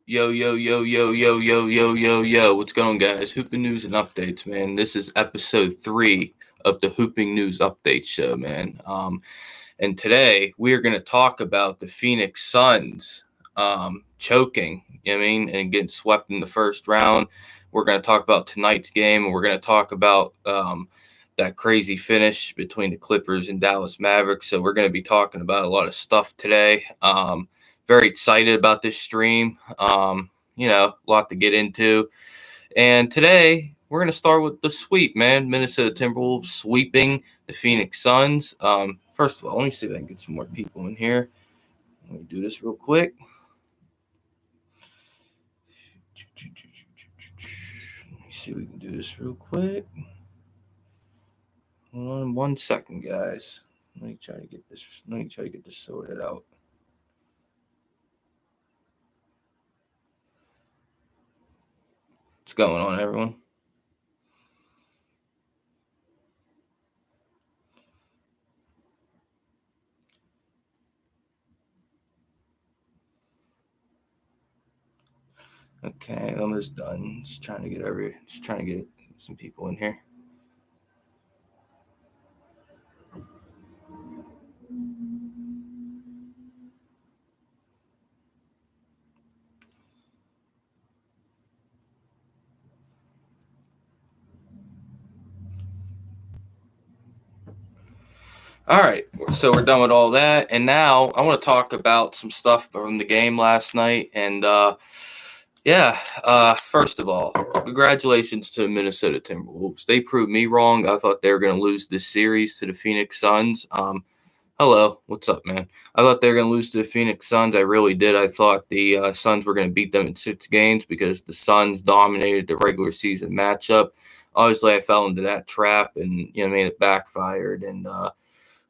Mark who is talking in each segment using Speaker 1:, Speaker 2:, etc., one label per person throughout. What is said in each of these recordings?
Speaker 1: Yo, yo, yo, yo, yo, yo, yo, yo, yo. What's going on, guys? Hooping News and Updates, man. This is episode 3 of the Hooping News Update show, man. And today we are going to talk about the Phoenix Suns choking, and getting swept in the first round. We're going to talk about tonight's game, and we're going to talk about that crazy finish between the Clippers and Dallas Mavericks. So we're going to be talking about a lot of stuff today. Very excited about this stream. A lot to get into. And today we're going to start with the sweep, man. Minnesota Timberwolves sweeping the Phoenix Suns. First of all, let me see if I can get some more people in here. Let me do this real quick. Let me see if we can do this real quick. Hold on 1 second, guys. Let me try to get this sorted out. What's going on, everyone? Okay, almost done. Just trying to get some people in here. All right, so we're done with all that, and now I want to talk about some stuff from the game last night. And first of all, congratulations to the Minnesota Timberwolves. They proved me wrong. I thought they were going to lose this series to the Phoenix Suns. Hello, what's up, man? I thought they were going to lose to the Phoenix Suns. I really did. I thought the Suns were going to beat them in 6 games because the Suns dominated the regular season matchup. Obviously, I fell into that trap, and it backfired. And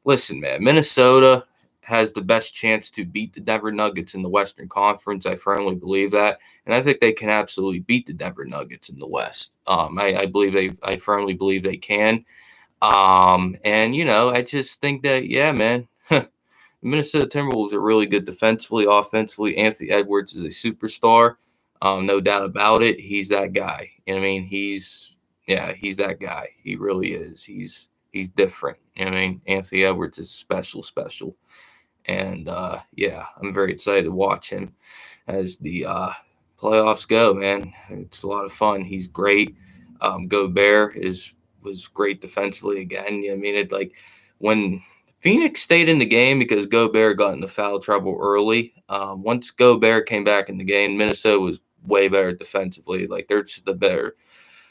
Speaker 1: listen, man, Minnesota has the best chance to beat the Denver Nuggets in the Western Conference. I firmly believe that, and I think they can absolutely beat the Denver Nuggets in the West. I firmly believe they can. I just think that, yeah, man, Minnesota Timberwolves are really good defensively, offensively. Anthony Edwards is a superstar, no doubt about it. He's that guy. He's that guy. He really is. He's different. Anthony Edwards is special. And I'm very excited to watch him as the playoffs go, man. It's a lot of fun. He's great. Gobert was great defensively again. When Phoenix stayed in the game because Gobert got into foul trouble early. Once Gobert came back in the game, Minnesota was way better defensively.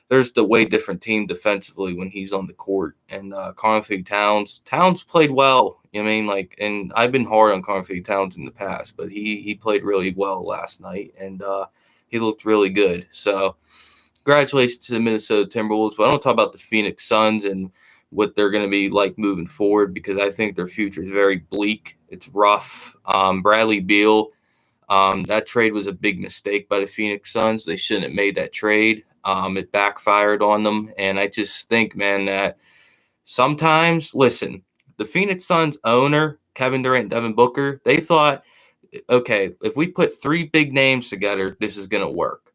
Speaker 1: There's the way different team defensively when he's on the court. And Karl-Anthony Towns played well. And I've been hard on Karl-Anthony Towns in the past, but he played really well last night, and he looked really good. So congratulations to the Minnesota Timberwolves. But I don't talk about the Phoenix Suns and what they're going to be like moving forward, because I think their future is very bleak. It's rough. Bradley Beal, that trade was a big mistake by the Phoenix Suns. They shouldn't have made that trade. It backfired on them. And I just think, man, that sometimes, listen, the Phoenix Suns owner, Kevin Durant, Devin Booker, they thought, okay, if we put 3 big names together, this is going to work.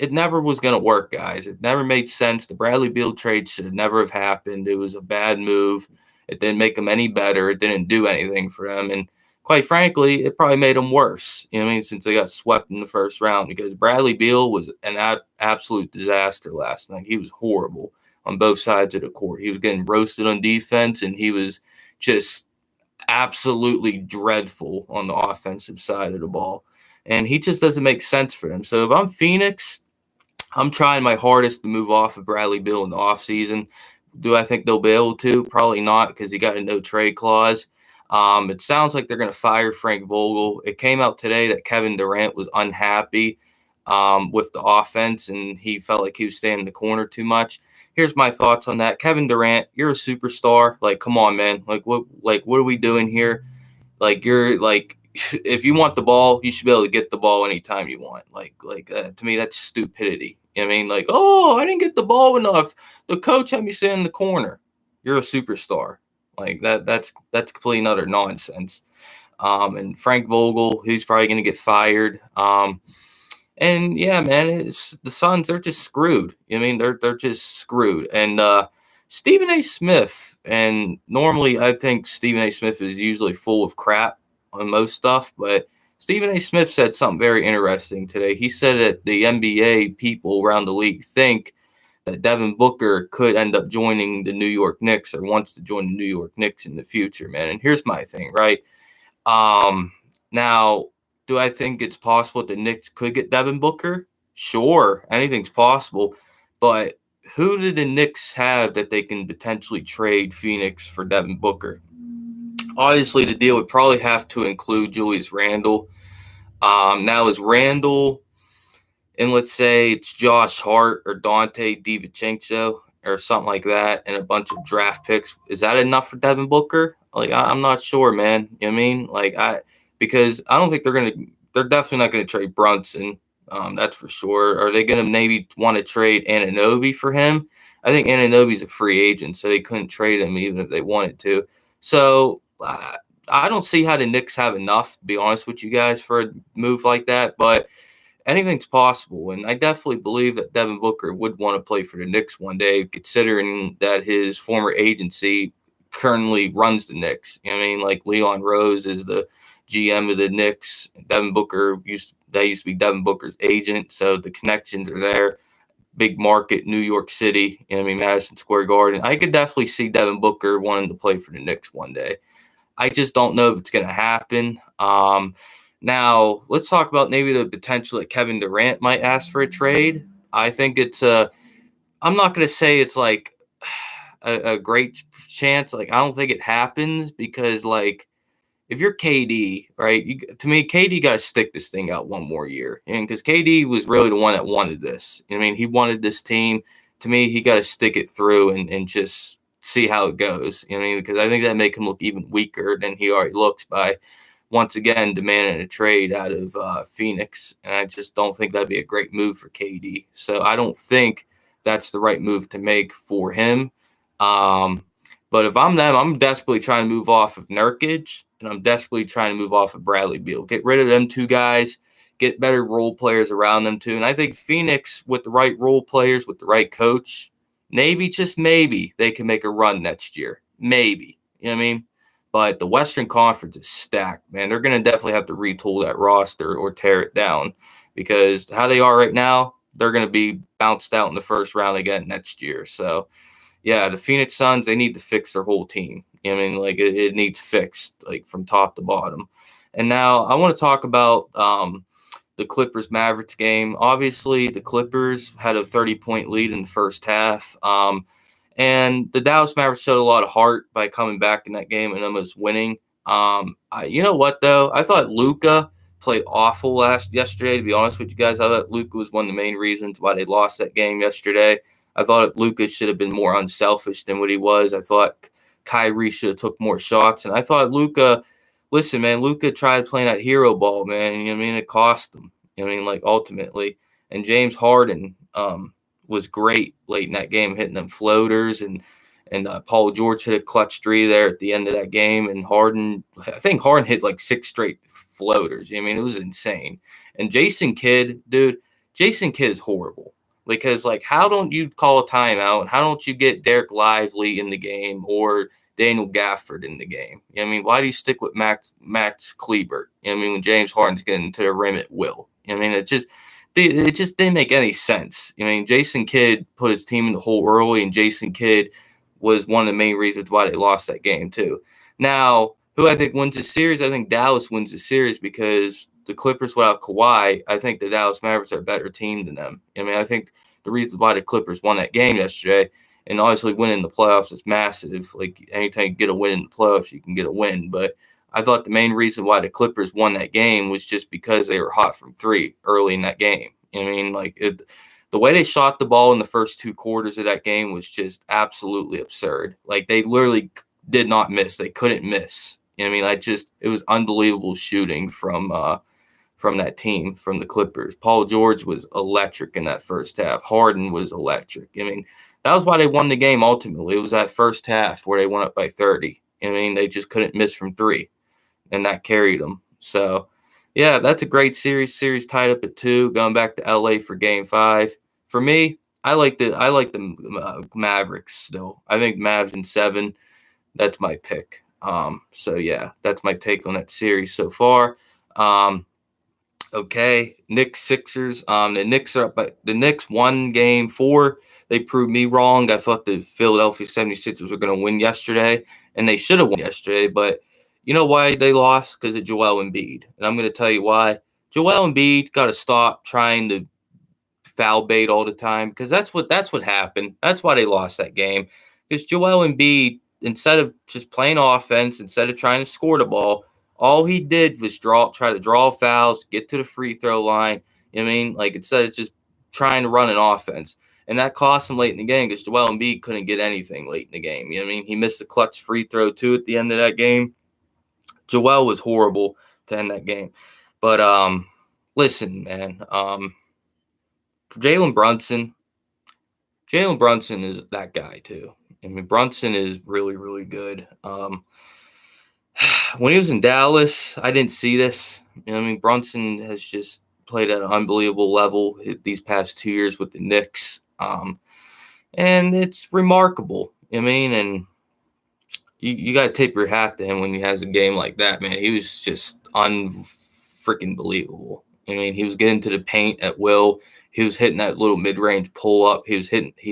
Speaker 1: It never was going to work, guys. It never made sense. The Bradley Beal trade should have never have happened. It was a bad move. It didn't make them any better. It didn't do anything for them. And quite frankly, it probably made them worse, since they got swept in the first round, because Bradley Beal was an absolute disaster last night. He was horrible on both sides of the court. He was getting roasted on defense, and he was just absolutely dreadful on the offensive side of the ball. And he just doesn't make sense for them. So if I'm Phoenix, I'm trying my hardest to move off of Bradley Beal in the offseason. Do I think they'll be able to? Probably not, because he got a no-trade clause. It sounds like they're going to fire Frank Vogel. It came out today that Kevin Durant was unhappy with the offense, and he felt like he was staying in the corner too much. Here's my thoughts on that. Kevin Durant, you're a superstar. Come on, man. What are we doing here? If you want the ball, you should be able to get the ball anytime you want. To me, that's stupidity. Oh, I didn't get the ball enough. The coach had me stand in the corner. You're a superstar. That's completely and utter nonsense. And Frank Vogel, he's probably going to get fired. And yeah, man, it's the Suns. They're just screwed. I mean, they're just screwed. And Stephen A. Smith, and normally I think Stephen A. Smith is usually full of crap on most stuff, but Stephen A. Smith said something very interesting today. He said that the NBA people around the league think that Devin Booker could end up joining the New York Knicks or wants to join the New York Knicks in the future, man. And here's my thing, right? Now, do I think it's possible the Knicks could get Devin Booker? Sure, anything's possible. But who do the Knicks have that they can potentially trade Phoenix for Devin Booker? Obviously, the deal would probably have to include Julius Randle. Now, is Randle, and let's say it's Josh Hart or Dante DiVincenzo or something like that, and a bunch of draft picks, is that enough for Devin Booker? Like, I'm not sure, man. You know what I mean? Because I don't think they're definitely not gonna trade Brunson. That's for sure. Are they gonna maybe want to trade Anunoby for him? I think Anunoby's a free agent, so they couldn't trade him even if they wanted to. So I don't see how the Knicks have enough, to be honest with you guys, for a move like that. But anything's possible, and I definitely believe that Devin Booker would want to play for the Knicks one day, considering that his former agency currently runs the Knicks. You know what I mean? Like Leon Rose is the GM of the Knicks. Devin Booker used to be Devin Booker's agent, so the connections are there. Big market, New York City. You know what I mean? Madison Square Garden. I could definitely see Devin Booker wanting to play for the Knicks one day. I just don't know if it's going to happen. Now, let's talk about maybe the potential that Kevin Durant might ask for a trade. I think I'm not going to say it's like a great chance. Like, I don't think it happens because, like, if you're KD, right, to me, KD got to stick this thing out one more year. And because KD was really the one that wanted this. I mean, he wanted this team. To me, he got to stick it through and just see how it goes. I mean, because I think that make him look even weaker than he already looks by once again demanding a trade out of Phoenix. And I just don't think that'd be a great move for KD. So I don't think that's the right move to make for him. But if I'm them, I'm desperately trying to move off of Nurkic, and I'm desperately trying to move off of Bradley Beal. Get rid of them two guys, get better role players around them too. And I think Phoenix, with the right role players, with the right coach, maybe, just maybe, they can make a run next year. Maybe. You know what I mean? But the Western Conference is stacked, man. They're going to definitely have to retool that roster or tear it down because how they are right now, they're going to be bounced out in the first round again next year. So, yeah, the Phoenix Suns, they need to fix their whole team. You know what I mean? Like, it needs fixed, like, from top to bottom. And now I want to talk about the Clippers Mavericks game. Obviously, the Clippers had a 30-point lead in the first half. And the Dallas Mavericks showed a lot of heart by coming back in that game and almost winning. You know what, though? I thought Luka played awful yesterday, to be honest with you guys. I thought Luka was one of the main reasons why they lost that game yesterday. I thought Luka should have been more unselfish than what he was. I thought Kyrie should have took more shots. And I thought Luka, listen, man, Luka tried playing that hero ball, man. You know what I mean? It cost him. You know what I mean? Like, ultimately. And James Harden was great late in that game, hitting them floaters. And Paul George hit a clutch three there at the end of that game. And I think Harden hit like 6 straight floaters. I mean, it was insane. And Jason Kidd is horrible. Because, like, how don't you call a timeout? How don't you get Derek Lively in the game or Daniel Gafford in the game? You know what I mean? Why do you stick with Max Kleber? You know what I mean? When James Harden's getting to the rim at will. You know what I mean? It just didn't make any sense. I mean, Jason Kidd put his team in the hole early, and Jason Kidd was one of the main reasons why they lost that game, too. Now, who I think wins the series? I think Dallas wins the series because the Clippers without Kawhi, I think the Dallas Mavericks are a better team than them. I mean, I think the reason why the Clippers won that game yesterday, and obviously winning the playoffs is massive. Like, anytime you get a win in the playoffs, you can get a win. But I thought the main reason why the Clippers won that game was just because they were hot from three early in that game. I mean, the way they shot the ball in the first 2 quarters of that game was just absolutely absurd. Like, they literally did not miss. They couldn't miss. I mean, it was unbelievable shooting from that team, from the Clippers. Paul George was electric in that first half. Harden was electric. I mean, that was why they won the game ultimately. It was that first half where they went up by 30. I mean, they just couldn't miss from 3, and that carried them. So, Yeah, that's a great series. Series tied up at 2, going back to LA for game 5. For me, I like the Mavericks still. I think Mavs in 7. That's my pick. So yeah, that's my take on that series so far. Um, okay, Knicks Sixers. The Knicks are up by, the Knicks won game 4. They proved me wrong. I thought the Philadelphia 76ers were going to win yesterday, and they should have won yesterday, but you know why they lost? Because of Joel Embiid. And I'm going to tell you why. Joel Embiid got to stop trying to foul bait all the time, because that's what happened. That's why they lost that game. Because Joel Embiid, instead of just playing offense, instead of trying to score the ball, all he did was try to draw fouls, get to the free throw line. You know what I mean? Like, instead of just trying to run an offense. And that cost him late in the game because Joel Embiid couldn't get anything late in the game. You know what I mean? He missed a clutch free throw too at the end of that game. Joel was horrible to end that game. But listen, man, Jalen Brunson, Jalen Brunson is that guy too. I mean, Brunson is really, really good. When he was in Dallas, I didn't see this. You know, I mean, Brunson has just played at an unbelievable level these past 2 years with the Knicks, and it's remarkable. I mean, and you got to tip your hat to him when he has a game like that, man. He was just unfreaking believable. I mean, he was getting to the paint at will. He was hitting that little mid-range pull-up. He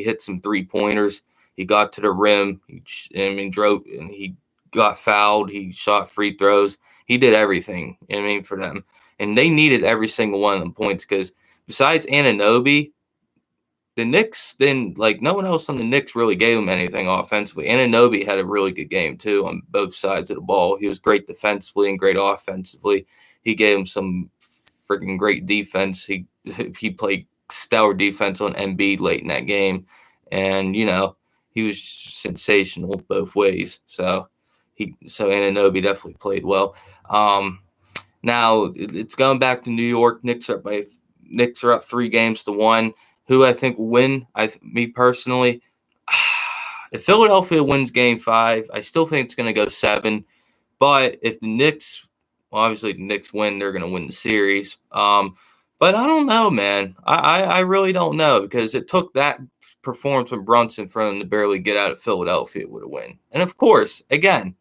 Speaker 1: hit some three-pointers. He got to the rim. Drove, and he got fouled. He shot free throws. He did everything, for them. And they needed every single one of them points because besides Anunoby, the Knicks, then, like, no one else on the Knicks really gave him anything offensively. Anunoby had a really good game, too, on both sides of the ball. He was great defensively and great offensively. He gave him some freaking great defense. He played stellar defense on Embiid late in that game. And, he was sensational both ways. So Anunoby definitely played well. Now, it's going back to New York. Knicks are up 3-1. Who I think will win? Me personally, if Philadelphia wins Game 5, I still think it's going to go 7. But if the Knicks, well, obviously the Knicks win, they're going to win the series. But I don't know, man. I really don't know because it took that performance from Brunson for them to barely get out of Philadelphia with a win. And of course, again,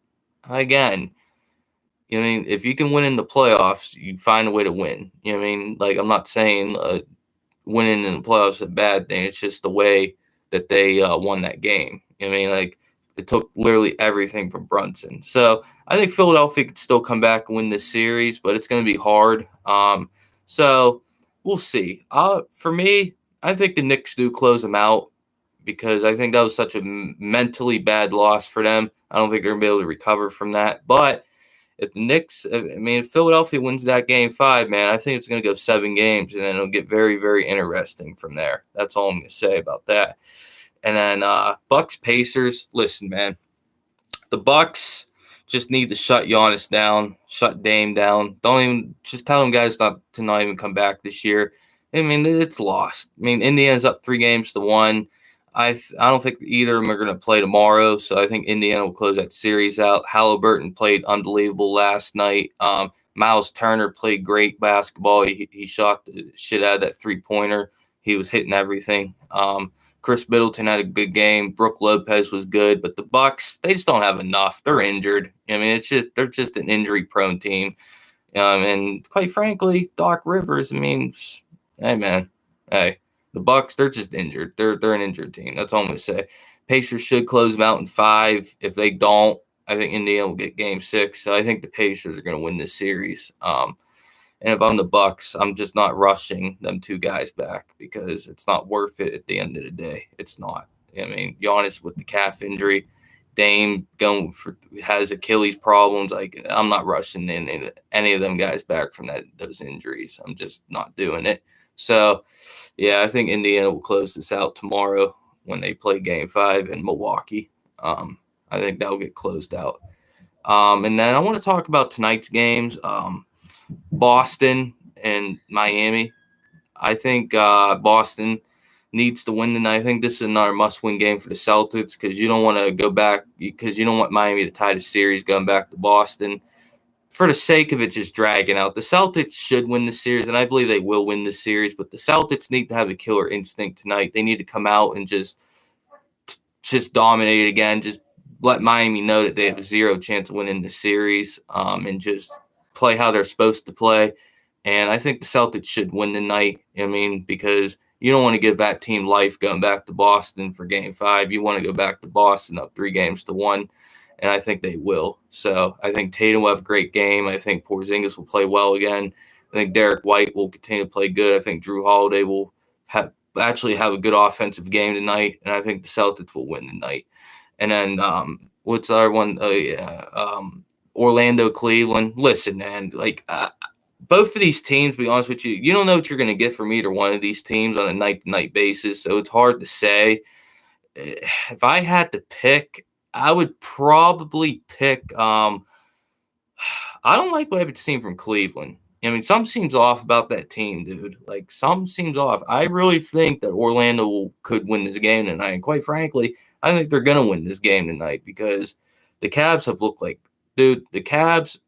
Speaker 1: if you can win in the playoffs, you find a way to win. Like, I'm not saying winning in the playoffs is a bad thing. It's just the way that they won that game. Like, it took literally everything from Brunson. So I think Philadelphia could still come back and win this series, but it's going to be hard. So we'll see. For me, I think the Knicks do close them out because I think that was such a mentally bad loss for them. I don't think they're going to be able to recover from that. But if Philadelphia wins that Game 5, man, I think it's going to go 7 games, and then it'll get very, very interesting from there. That's all I'm going to say about that. And then Bucks Pacers. Listen, man, the Bucks just need to shut Giannis down, shut Dame down. Just tell them guys not even come back this year. It's lost. Indiana's up 3-1. I don't think either of them are going to play tomorrow, so I think Indiana will close that series out. Halliburton played unbelievable last night. Miles Turner played great basketball. He shot the shit out of that three-pointer. He was hitting everything. Chris Middleton had a good game. Brook Lopez was good, but the Bucks, they just don't have enough. They're injured. They're just an injury-prone team. And quite frankly, Doc Rivers, hey, man, hey. The Bucks, they're just injured. They're an injured team. That's all I'm going to say. Pacers should close them out in 5. If they don't, I think Indiana will get Game 6. So I think the Pacers are going to win this series. And if I'm the Bucks, I'm just not rushing them 2 guys back because it's not worth it at the end of the day. It's not. Giannis with the calf injury, Dame has Achilles problems. Like, I'm not rushing in any of them guys back from those injuries. I'm just not doing it. So, yeah, I think Indiana will close this out tomorrow when they play Game 5 in Milwaukee. I think that will get closed out. And then I want to talk about tonight's games. Boston and Miami. I think Boston needs to win tonight. I think this is another must-win game for the Celtics because you don't want to go back because you don't want Miami to tie the series going back to Boston. for the sake of it just dragging out. The Celtics should win the series, and I believe they will win the series, but the Celtics need to have a killer instinct tonight. They need to come out and just dominate again, just let Miami know that they have a zero chance of winning the series, and just play how they're supposed to play. And I think the Celtics should win tonight. I mean, because you don't want to give that team life going back to Boston for Game 5. You want to go back to Boston up 3-1, and I think they will. So I think Tatum will have a great game. I think Porzingis will play well again. I think Derek White will continue to play good. I think Drew Holiday will actually have a good offensive game tonight, and I think the Celtics will win tonight. And then what's the other one? Orlando, Cleveland. Listen, man, both of these teams, to be honest with you, you don't know what you're going to get from either one of these teams on a night-to-night basis, so it's hard to say. If I had to pick, I would probably pick I don't like what I've been seeing from Cleveland. I mean, something seems off about that team, dude. Like, something seems off. I really think that Orlando could win this game tonight. And quite frankly, I think they're going to win this game tonight because the Cavs have looked like, dude, the Cavs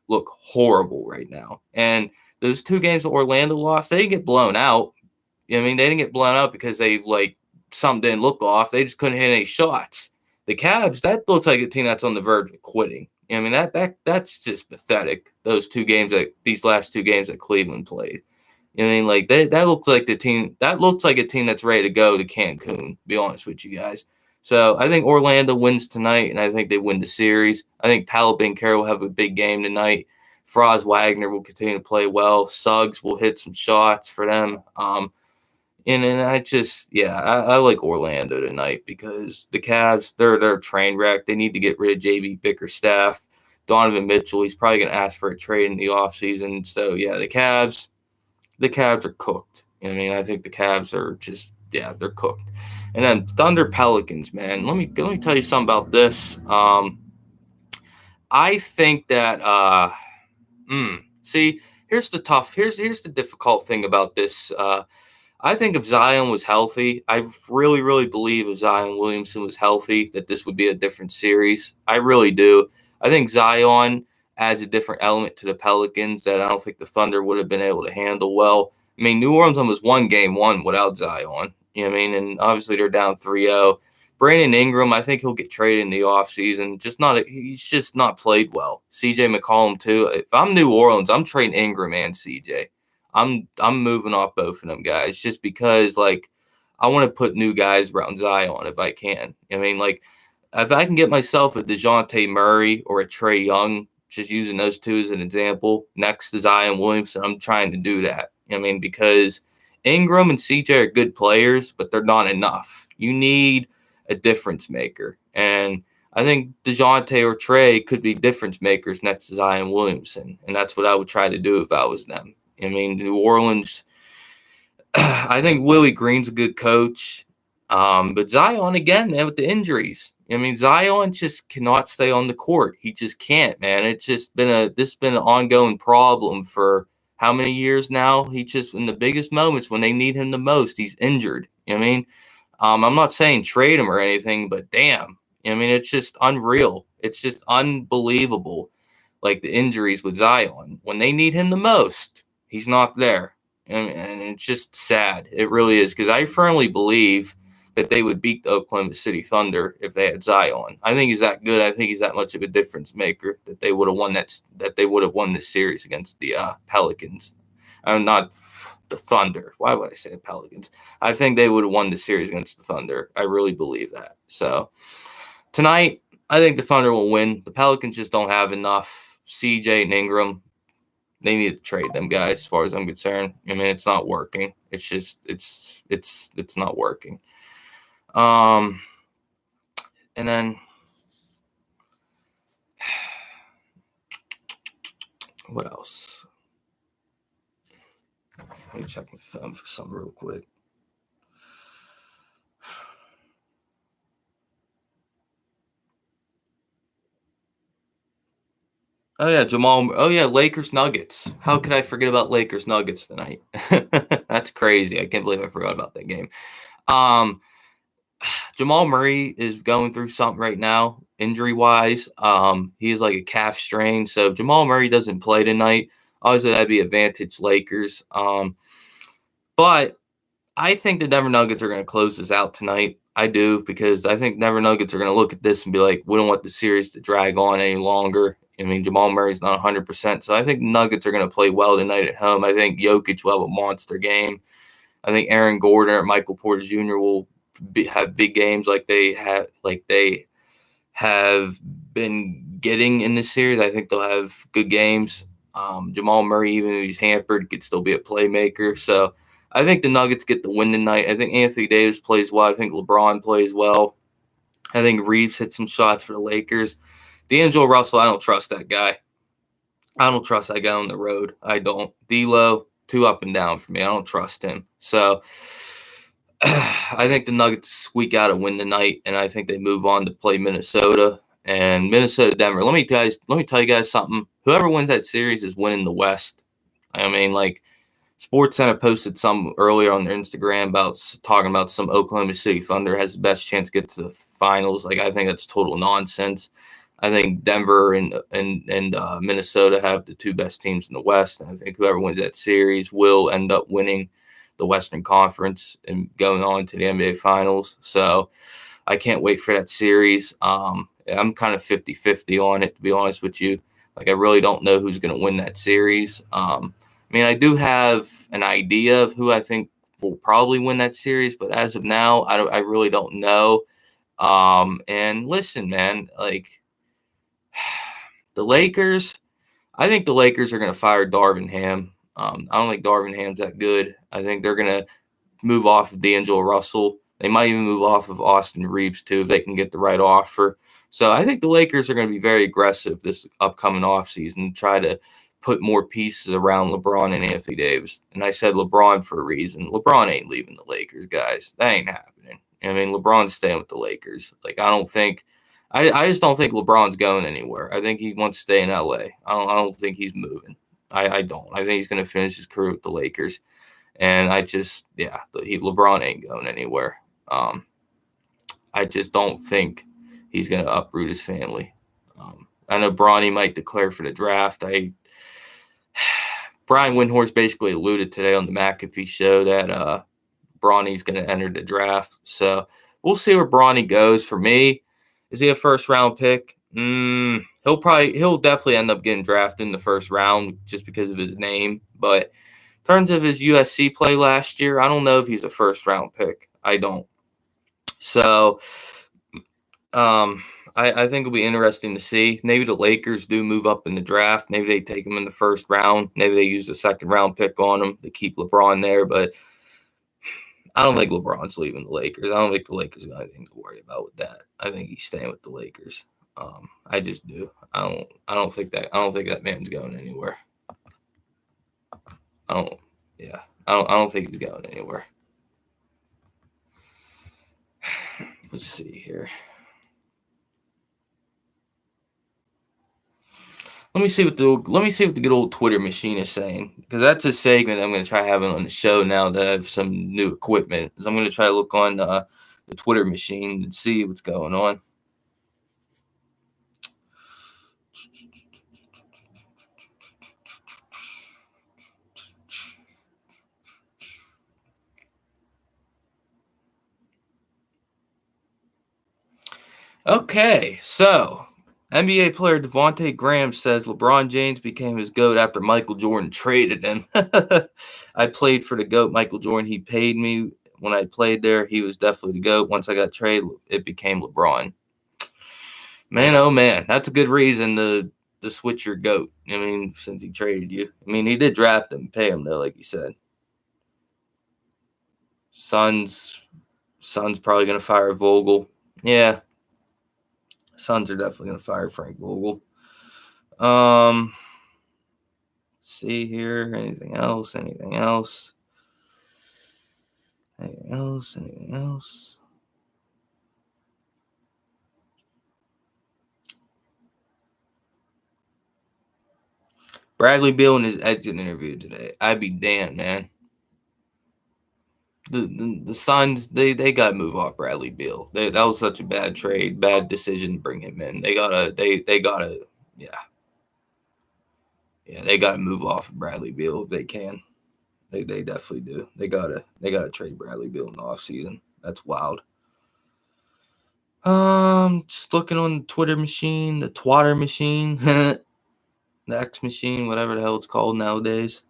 Speaker 1: look horrible right now. And those 2 games that Orlando lost, they didn't get blown out. I mean, they didn't get blown out because something didn't look off. They just couldn't hit any shots. The Cavs, that looks like a team that's on the verge of quitting. I mean, that's just pathetic. These last 2 games that Cleveland played. I mean, that looks like a team that's ready to go to Cancun, to be honest with you guys. So I think Orlando wins tonight, and I think they win the series. I think Paolo Banchero will have a big game tonight. Franz Wagner will continue to play well. Suggs will hit some shots for them. And I like Orlando tonight because the Cavs, they're a train wreck. They need to get rid of JB Bickerstaff. Donovan Mitchell, he's probably going to ask for a trade in the offseason. So, yeah, the Cavs are cooked. I mean, I think the Cavs are they're cooked. And then Thunder Pelicans, man. Let me tell you something about this. I think that here's the difficult thing about this. I think if Zion was healthy, I really, really believe if Zion Williamson was healthy, that this would be a different series. I really do. I think Zion adds a different element to the Pelicans that I don't think the Thunder would have been able to handle well. I mean, New Orleans almost won Game 1 without Zion. You know what I mean? And obviously they're down 3-0. Brandon Ingram, I think he'll get traded in the offseason. He's just not played well. CJ McCollum, too. If I'm New Orleans, I'm trading Ingram and CJ. I'm moving off both of them guys just because, I want to put new guys around Zion if I can. I mean, if I can get myself a DeJounte Murray or a Trae Young, just using those 2 as an example, next to Zion Williamson, I'm trying to do that. I mean, because Ingram and CJ are good players, but they're not enough. You need a difference maker. And I think DeJounte or Trae could be difference makers next to Zion Williamson. And that's what I would try to do if I was them. I mean, New Orleans, I think Willie Green's a good coach. But Zion, again, man, with the injuries. I mean, Zion just cannot stay on the court. He just can't, man. This has been an ongoing problem for how many years now? He just, in the biggest moments when they need him the most, he's injured. You know what I mean? I'm not saying trade him or anything, but damn. I mean, it's just unreal. It's just unbelievable, the injuries with Zion. When they need him the most, he's not there. And it's just sad. It really is, because I firmly believe that they would beat the Oklahoma City Thunder if they had Zion. I think he's that good. I think he's that much of a difference maker that they would have won this series against the Pelicans. Not the Thunder. Why would I say the Pelicans? I think they would have won the series against the Thunder. I really believe that. So tonight, I think the Thunder will win. The Pelicans just don't have enough. CJ and Ingram, they need to trade them guys, as far as I'm concerned. I mean, it's not working. It's just it's not working. And then what else? Let me check my phone for something real quick. Oh, yeah, Jamal. Oh, yeah, Lakers Nuggets. How could I forget about Lakers Nuggets tonight? That's crazy. I can't believe I forgot about that game. Jamal Murray is going through something right now. injury-wise. He is like a calf strain, so if Jamal Murray doesn't play tonight, obviously that'd be advantage Lakers. But I think the Denver Nuggets are going to close this out tonight. I do, because I think Denver Nuggets are going to look at this and be like, we don't want the series to drag on any longer. I mean, Jamal Murray's not 100%, so I think the Nuggets are going to play well tonight at home. I think Jokic will have a monster game. I think Aaron Gordon or Michael Porter Jr. will have big games like they have been getting in this series. I think they'll have good games. Jamal Murray, even if he's hampered, could still be a playmaker. So I think the Nuggets get the win tonight. I think Anthony Davis plays well. I think LeBron plays well. I think Reeves hit some shots for the Lakers. D'Angelo Russell, I don't trust that guy. I don't trust that guy on the road. I don't. D'Lo, too up and down for me. I don't trust him. So I think the Nuggets squeak out a win tonight, and I think they move on to play Minnesota and Minnesota-Denver. Let me tell you guys something. Whoever wins that series is winning the West. I mean, like, SportsCenter posted some earlier on their Instagram about talking about some Oklahoma City Thunder has the best chance to get to the finals. Like, I think that's total nonsense. I think Denver and Minnesota have the two best teams in the West. And I think whoever wins that series will end up winning the Western Conference and going on to the NBA Finals. So I can't wait for that series. I'm kind of 50-50 on it, to be honest with you. Like, I really don't know who's going to win that series. I mean, I do have an idea of who I think will probably win that series, but as of now, I really don't know. And listen, man, like, the Lakers, I think the Lakers are going to fire Darvin Ham. I don't think Darvin Ham's that good. I think they're going to move off of D'Angelo Russell. They might even move off of Austin Reeves, too, if they can get the right offer. So I think the Lakers are going to be very aggressive this upcoming offseason, try to put more pieces around LeBron and Anthony Davis. And I said LeBron for a reason. LeBron ain't leaving the Lakers, guys. That ain't happening. I mean, LeBron's staying with the Lakers. Like, I just don't think LeBron's going anywhere. I think he wants to stay in LA. I don't think he's moving. I don't. I think he's going to finish his career with the Lakers. And LeBron ain't going anywhere. I just don't think he's going to uproot his family. I know Bronny might declare for the draft. Brian Windhorst basically alluded today on the McAfee show that Bronny's going to enter the draft. So we'll see where Bronny goes. For me, is he a first-round pick? He'll definitely end up getting drafted in the first round just because of his name. But in terms of his USC play last year, I don't know if he's a first-round pick. I don't. So I think it'll be interesting to see. Maybe the Lakers do move up in the draft. Maybe they take him in the first round. Maybe they use a second-round pick on him to keep LeBron there. But I don't think LeBron's leaving the Lakers. I don't think the Lakers got anything to worry about with that. I think he's staying with the Lakers. I just do. I don't think that man's going anywhere. I don't think he's going anywhere. Let's see here. Let me see what the good old Twitter machine is saying, because that's a segment I'm going to try having on the show now that I have some new equipment. So I'm going to try to look on the Twitter machine and see what's going on. Okay, so NBA player Devontae Graham says LeBron James became his GOAT after Michael Jordan traded him. I played for the GOAT, Michael Jordan. He paid me when I played there. He was definitely the GOAT. Once I got traded, it became LeBron. Man, oh man, that's a good reason to switch your GOAT. I mean, since he traded you. I mean, he did draft him, pay him though, like you said. Suns probably going to fire Vogel. Yeah. Suns are definitely going to fire Frank Vogel. See here. Anything else? Bradley Beal in his exit interview today. I'd be damned, man. the Suns, they got to move off Bradley Beal. That was such a bad trade, bad decision to bring him in. They gotta they gotta move off of Bradley Beal if they can. They definitely do. They gotta trade Bradley Beal in the offseason. That's wild. Just looking on the Twitter machine, the Twatter machine, the X machine, whatever the hell it's called nowadays.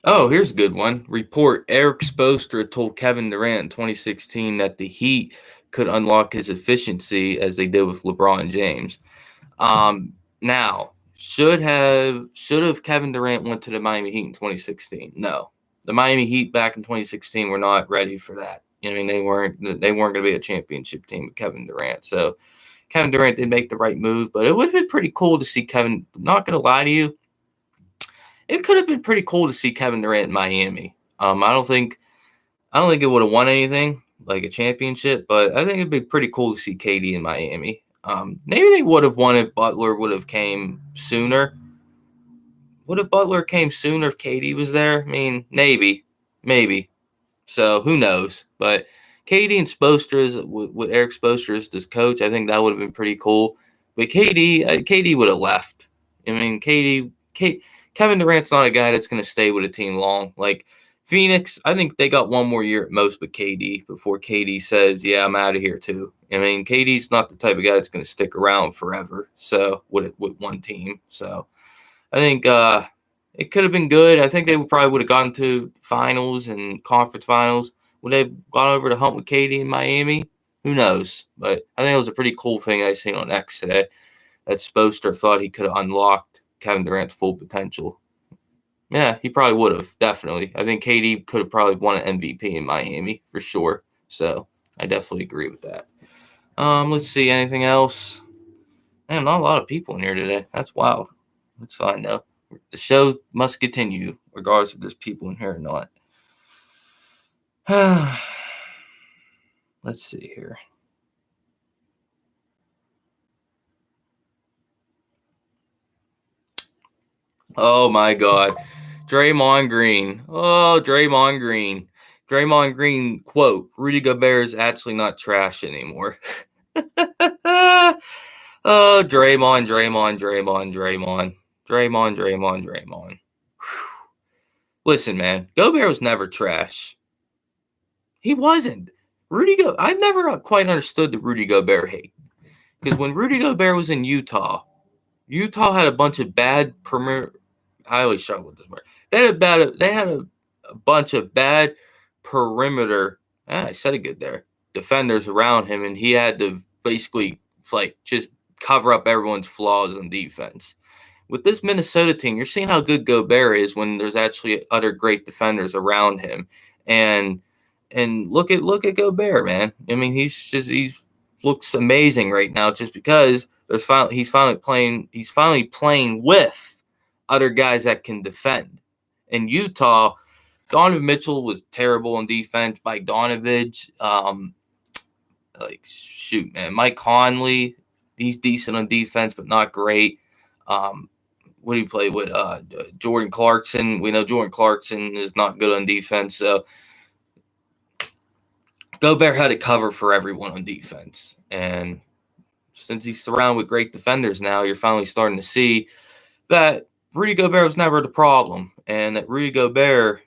Speaker 1: Oh, here's a good one. Report: Eric Spoelstra told Kevin Durant in 2016 that the Heat could unlock his efficiency as they did with LeBron James. Now, should have Kevin Durant went to the Miami Heat in 2016? No. The Miami Heat back in 2016 were not ready for that. I mean, they weren't going to be a championship team with Kevin Durant. So Kevin Durant did make the right move, but it would have been pretty cool to see Kevin. Not going to lie to you, it could have been pretty cool to see Kevin Durant in Miami. I don't think it would have won anything like a championship, but I think it'd be pretty cool to see KD in Miami. Maybe they would have won if Butler would have came sooner. Would have Butler came sooner if KD was there? I mean, maybe. So who knows? But KD and Spoelstra, with Eric Spoelstra as this coach, I think that would have been pretty cool. But KD would have left. I mean, Kevin Durant's not a guy that's going to stay with a team long. Like Phoenix, I think they got one more year at most with KD before KD says, "Yeah, I'm out of here too." I mean, KD's not the type of guy that's going to stick around forever. So with one team, so I think it could have been good. I think they probably would have gotten to finals and conference finals. Would they have gone over to hump with KD in Miami? Who knows? But I think it was a pretty cool thing I seen on X today that Spoelstra thought he could have unlocked Kevin Durant's full potential. Yeah, he probably would have, definitely. I think KD could have probably won an MVP in Miami for sure. So I definitely agree with that. Let's see, anything else? Man, not a lot of people in here today. That's wild. That's fine though. The show must continue, regardless if there's people in here or not. Let's see here. Oh my God. Draymond Green. Oh, Draymond Green. Draymond Green quote: Rudy Gobert is actually not trash anymore. Oh, Draymond. Listen, man, Gobert was never trash. He wasn't. I've never quite understood the Rudy Gobert hate. Because when Rudy Gobert was in Utah had a bunch of bad perimeter. I always struggle with this word. They had a bunch of bad perimeter. I said it good there. Defenders around him, and he had to basically just cover up everyone's flaws on defense. With this Minnesota team, you're seeing how good Gobert is when there's actually other great defenders around him. And look at Gobert, man. I mean, he's looks amazing right now just because he's finally playing with other guys that can defend. In Utah, Donovan Mitchell was terrible on defense. Mike Donovich, Mike Conley, he's decent on defense, but not great. What do you play with? Jordan Clarkson. We know Jordan Clarkson is not good on defense. So Gobert had to cover for everyone on defense. And since he's surrounded with great defenders now, you're finally starting to see that Rudy Gobert was never the problem. And that Rudy Gobert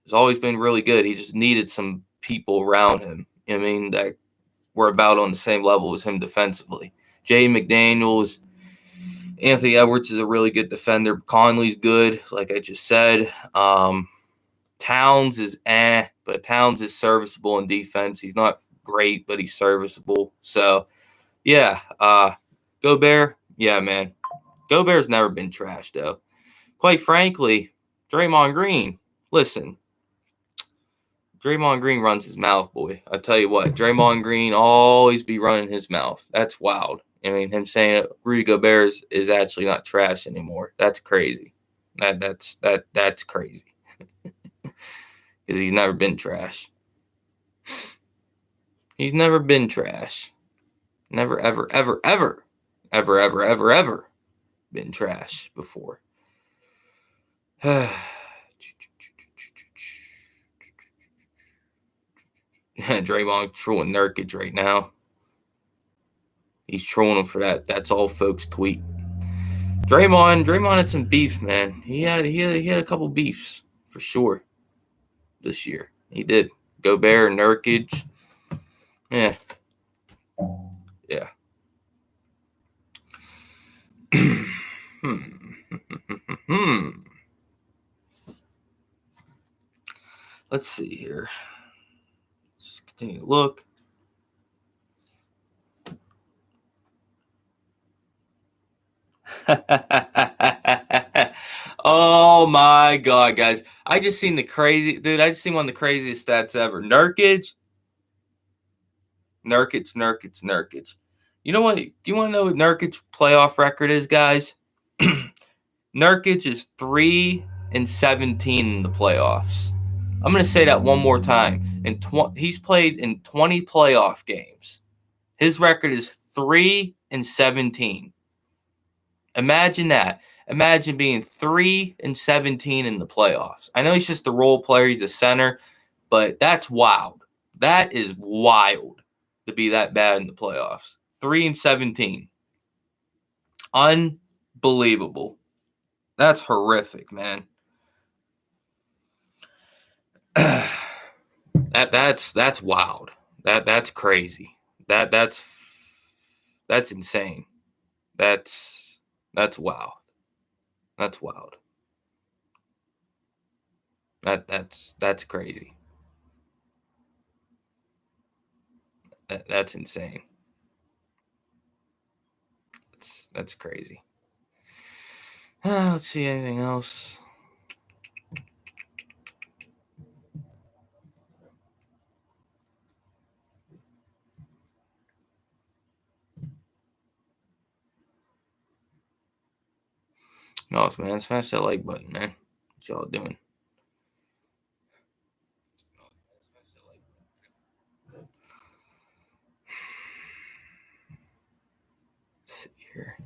Speaker 1: has always been really good. He just needed some people around him. I mean, that were about on the same level as him defensively. Jay McDaniels, Anthony Edwards is a really good defender. Conley's good, like I just said. Towns is but Towns is serviceable in defense. He's not great, but he's serviceable. So, yeah, Gobert, yeah, man. Gobert's never been trash, though. Quite frankly, Draymond Green, listen. Draymond Green runs his mouth, boy. I tell you what, Draymond Green always be running his mouth. That's wild. I mean, him saying Rudy Gobert is actually not trash anymore. That's crazy. That's crazy. Because he's never been trash. He's never been trash. Never, ever, ever, ever, ever, ever, ever, ever been trash before. Draymond trolling Nurkic right now. He's trolling him for that. That's all folks tweet. Draymond had some beef, man. He had a couple beefs for sure this year. He did. Gobert, Nurkic. Yeah. Let's see here. Let's continue to look. Oh my God, guys. I just seen one of the craziest stats ever. Nurkic. You know what? You want to know what Nurkic's playoff record is, guys? Nurkic is 3-17 in the playoffs. I'm going to say that one more time. He's played in 20 playoff games. His record is 3-17. Imagine that. Imagine being 3-17 in the playoffs. I know he's just a role player. He's a center, but that's wild. That is wild to be that bad in the playoffs. 3-17. Unbelievable. That's horrific, man. That's wild. That's crazy. That's insane. That's wild. That's wild. That's crazy. That's insane. That's crazy. Let's see anything else. No, man, smash that like button, man. What y'all doing? Let's see here.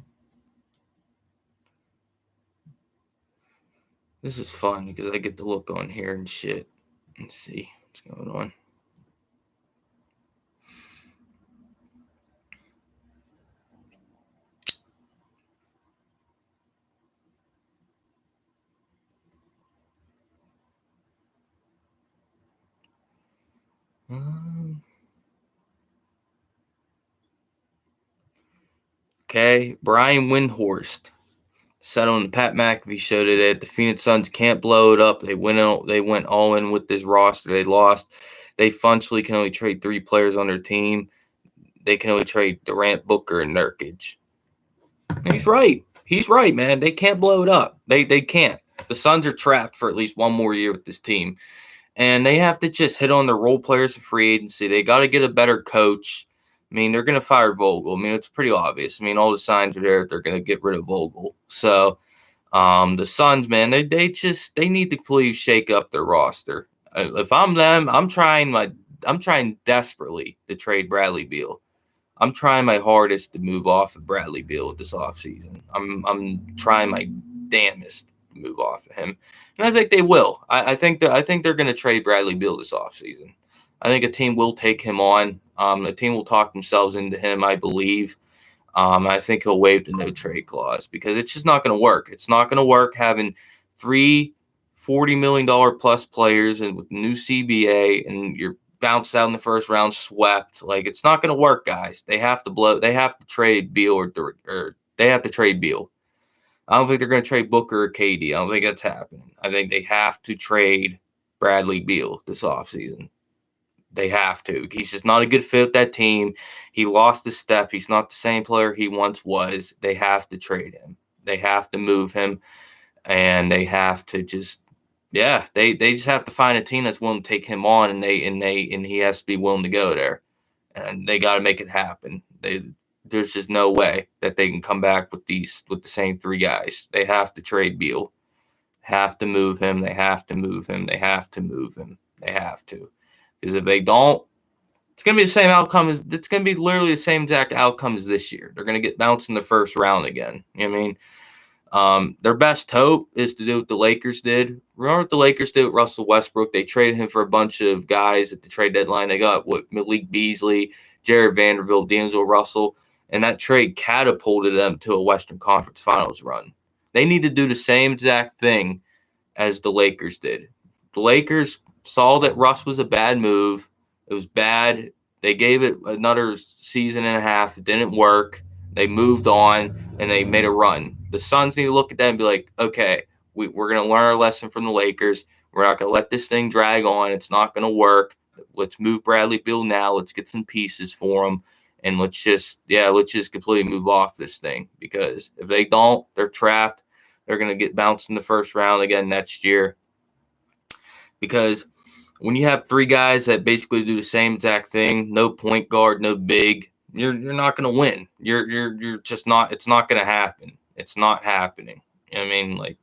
Speaker 1: This is fun because I get to look on here and shit and see what's going on. Okay, Brian Windhorst said on the Pat McAfee show today that the Phoenix Suns can't blow it up. They went all in with this roster. They lost. They functionally can only trade 3 players on their team. They can only trade Durant, Booker, and Nurkic. He's right. He's right, man. They can't blow it up. They can't. The Suns are trapped for at least one more year with this team. And they have to just hit on their role players for free agency. They got to get a better coach. I mean, they're going to fire Vogel. I mean, it's pretty obvious. I mean, all the signs are there. They're going to get rid of Vogel. So the Suns, man, they need to please shake up their roster. If I'm them, I'm trying desperately to trade Bradley Beal. I'm trying my hardest to move off of Bradley Beal this offseason. I'm trying my damnest to move off of him. And I think they will. I think they're going to trade Bradley Beal this offseason. I think a team will take him on. A team will talk themselves into him, I believe. I think he'll waive the no trade clause because it's just not going to work. It's not going to work having 3 $40 million plus players and with new CBA and you're bounced out in the first round, swept. Like, it's not going to work, guys. They have to trade Beal or they have to trade Beal. I don't think they're going to trade Booker or KD. I don't think that's happening. I think they have to trade Bradley Beal this offseason. They have to. He's just not a good fit with that team. He lost his step. He's not the same player he once was. They have to trade him. They have to move him, and they have to just Yeah, they just have to find a team that's willing to take him on, and he has to be willing to go there, and they got to make it happen. There's just no way that they can come back with the same three guys. They have to trade Beal, have to move him. They have to move him. They have to move him. They have to, because if they don't, it's gonna be the same outcome. It's gonna be literally the same exact outcome as this year. They're gonna get bounced in the first round again. You know what I mean? Their best hope is to do what the Lakers did. Remember what the Lakers did with Russell Westbrook? They traded him for a bunch of guys at the trade deadline. They got Malik Beasley, Jared Vanderbilt, D'Angelo Russell, and that trade catapulted them to a Western Conference Finals run. They need to do the same exact thing as the Lakers did. The Lakers saw that Russ was a bad move. It was bad. They gave it another season and a half. It didn't work. They moved on and they made a run. The Suns need to look at that and be like, okay, we're going to learn our lesson from the Lakers. We're not going to let this thing drag on. It's not going to work. Let's move Bradley Beal now. Let's get some pieces for him. And let's just completely move off this thing, because if they don't, they're trapped. They're going to get bounced in the first round again next year. Because when you have three guys that basically do the same exact thing, no point guard, no big, you're not going to win. You're just not. It's not going to happen. It's not happening. I mean, like,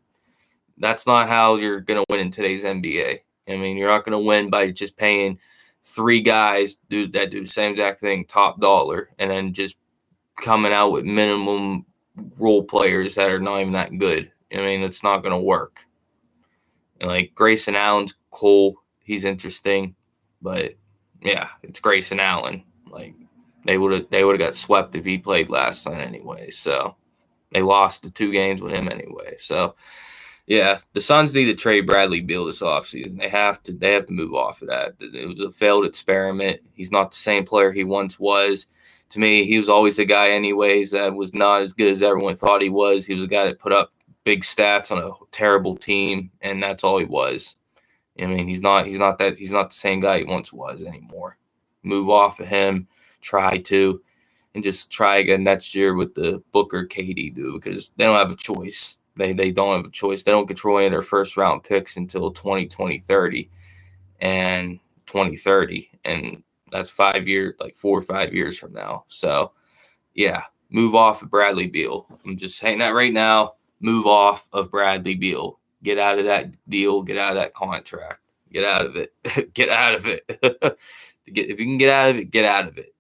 Speaker 1: that's not how you're going to win in today's NBA. I mean, you're not going to win by just paying three guys that do the same exact thing, top dollar, and then just coming out with minimum role players that are not even that good. I mean, it's not going to work. And like, Grayson Allen's cool. He's interesting, but yeah, it's Grayson Allen. Like, they would have got swept if he played last night anyway. So they lost the 2 games with him anyway. So yeah, the Suns need to trade Bradley Beal this offseason. They have to move off of that. It was a failed experiment. He's not the same player he once was. To me, he was always a guy anyways that was not as good as everyone thought he was. He was a guy that put up big stats on a terrible team, and that's all he was. I mean, he's not the same guy he once was anymore. Move off of him, and just try again next year with the Booker KD dude, because they don't have a choice. They don't have a choice. They don't control any of their first round picks until 2030 and 2030, and that's 5 years, like 4 or 5 years from now. So yeah, move off of Bradley Beal. I'm just saying that right now. Move off of Bradley Beal. Get out of that deal. Get out of that contract. Get out of it. Get out of it. If you can get out of it, get out of it.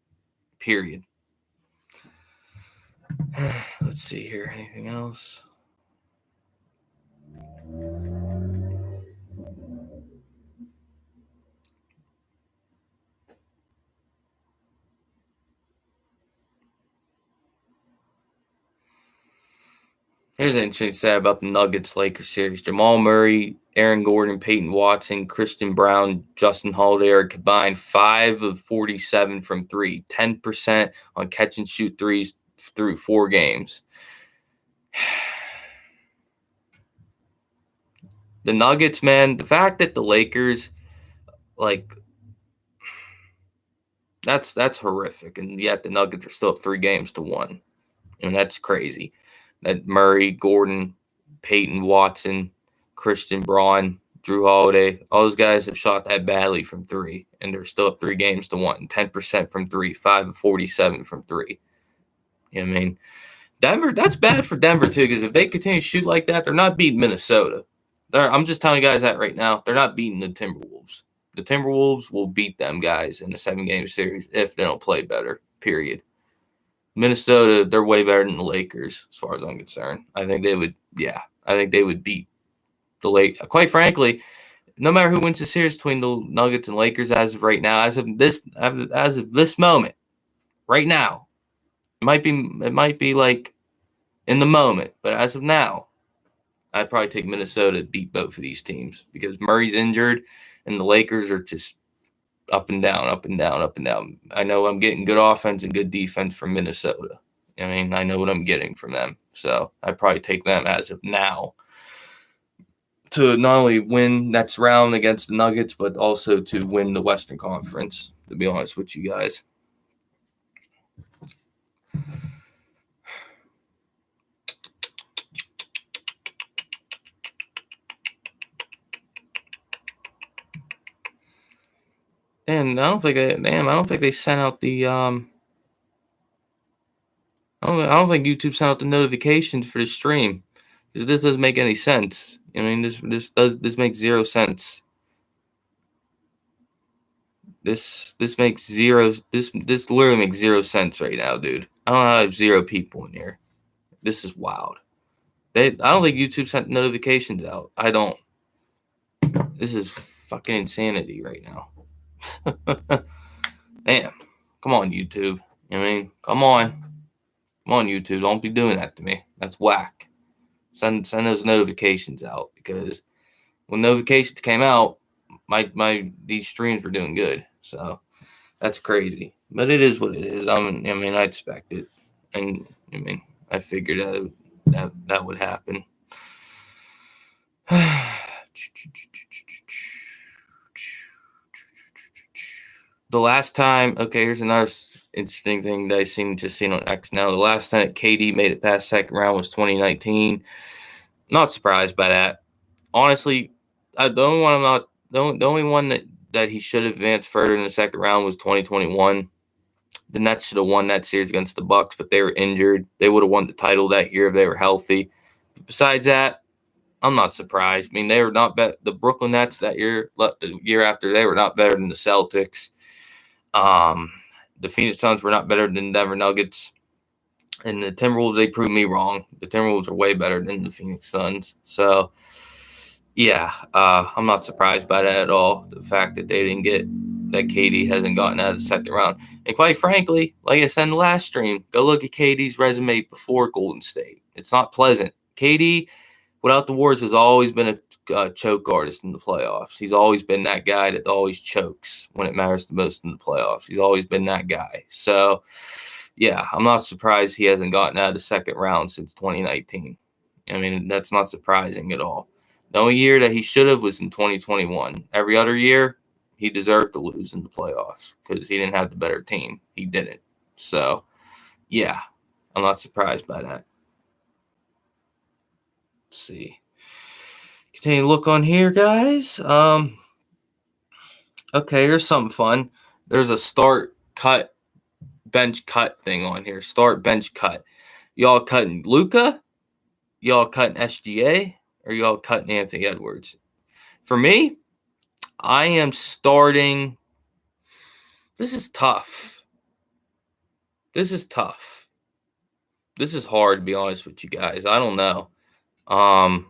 Speaker 1: Period. Let's see here. Anything else? Here's an interesting stat about the Nuggets-Lakers series. Jamal Murray, Aaron Gordon, Peyton Watson, Christian Brown, Justin Holiday are combined 5 of 47 from 3, 10% on catch and shoot threes through 4 games. The Nuggets, man, the fact that the Lakers, like, that's horrific, and yet the Nuggets are still up 3-1. And that's crazy. That Murray, Gordon, Peyton Watson, Christian Braun, Drew Holiday, all those guys have shot that badly from 3, and they're still up 3-1, 10% from 3, 5 of 47 from 3. You know what I mean? Denver, that's bad for Denver too, because if they continue to shoot like that, they're not beating Minnesota. I'm just telling you guys that right now. They're not beating the Timberwolves. The Timberwolves will beat them guys in the 7-game series if they don't play better, period. Minnesota, they're way better than the Lakers, as far as I'm concerned. I think they would beat the Lakers. Quite frankly, no matter who wins the series between the Nuggets and Lakers as of right now, as of this moment, right now, it might be like in the moment, but as of now, I'd probably take Minnesota to beat both of these teams, because Murray's injured and the Lakers are just up and down, up and down, up and down. I know I'm getting good offense and good defense from Minnesota. I mean, I know what I'm getting from them. So I'd probably take them as of now to not only win next round against the Nuggets, but also to win the Western Conference, to be honest with you guys. Damn, I don't think they sent out the I don't think YouTube sent out the notifications for the stream, because this doesn't make any sense. I mean, this makes zero sense. This makes zero. This literally makes zero sense right now, dude. I don't know how I have 0 people in here. This is wild. I don't think YouTube sent notifications out. I don't. This is fucking insanity right now. Damn. Come on, YouTube. I mean, come on, YouTube. Don't be doing that to me. That's whack. Send those notifications out, because when notifications came out, these streams were doing good. So that's crazy. But it is what it is. I mean, I expect it, and I mean, I figured that would happen. The last time, okay, here's another interesting thing that I seen on X now. The last time that KD made it past second round was 2019. Not surprised by that. Honestly, the only one that he should have advanced further in the second round was 2021. The Nets should have won that series against the Bucks, but they were injured. They would have won the title that year if they were healthy. But besides that, I'm not surprised. I mean, they were not the Brooklyn Nets that year. The year after, they were not better than the Celtics. The Phoenix Suns were not better than Denver Nuggets. And the Timberwolves, they proved me wrong. The Timberwolves are way better than the Phoenix Suns. So, yeah, I'm not surprised by that at all. The fact that they didn't get that KD hasn't gotten out of the second round. And quite frankly, like I said in the last stream, go look at KD's resume before Golden State. It's not pleasant. KD, without the Warriors, has always been a choke artist in the playoffs. He's always been that guy that always chokes when it matters the most in the playoffs. He's always been that guy. So, yeah, I'm not surprised he hasn't gotten out of the second round since 2019. I mean, that's not surprising at all. The only year that he should have was in 2021. Every other year, he deserved to lose in the playoffs because he didn't have the better team. He didn't. So, yeah, I'm not surprised by that. Let's see. Continue to look on here, guys. Okay, here's something fun. There's a start, cut, bench, cut thing on here. Start, bench, cut. Y'all cutting Luka? Y'all cutting SGA? Or y'all cutting Anthony Edwards? For me, I am starting. This is tough. This is hard, to be honest with you guys. I don't know. I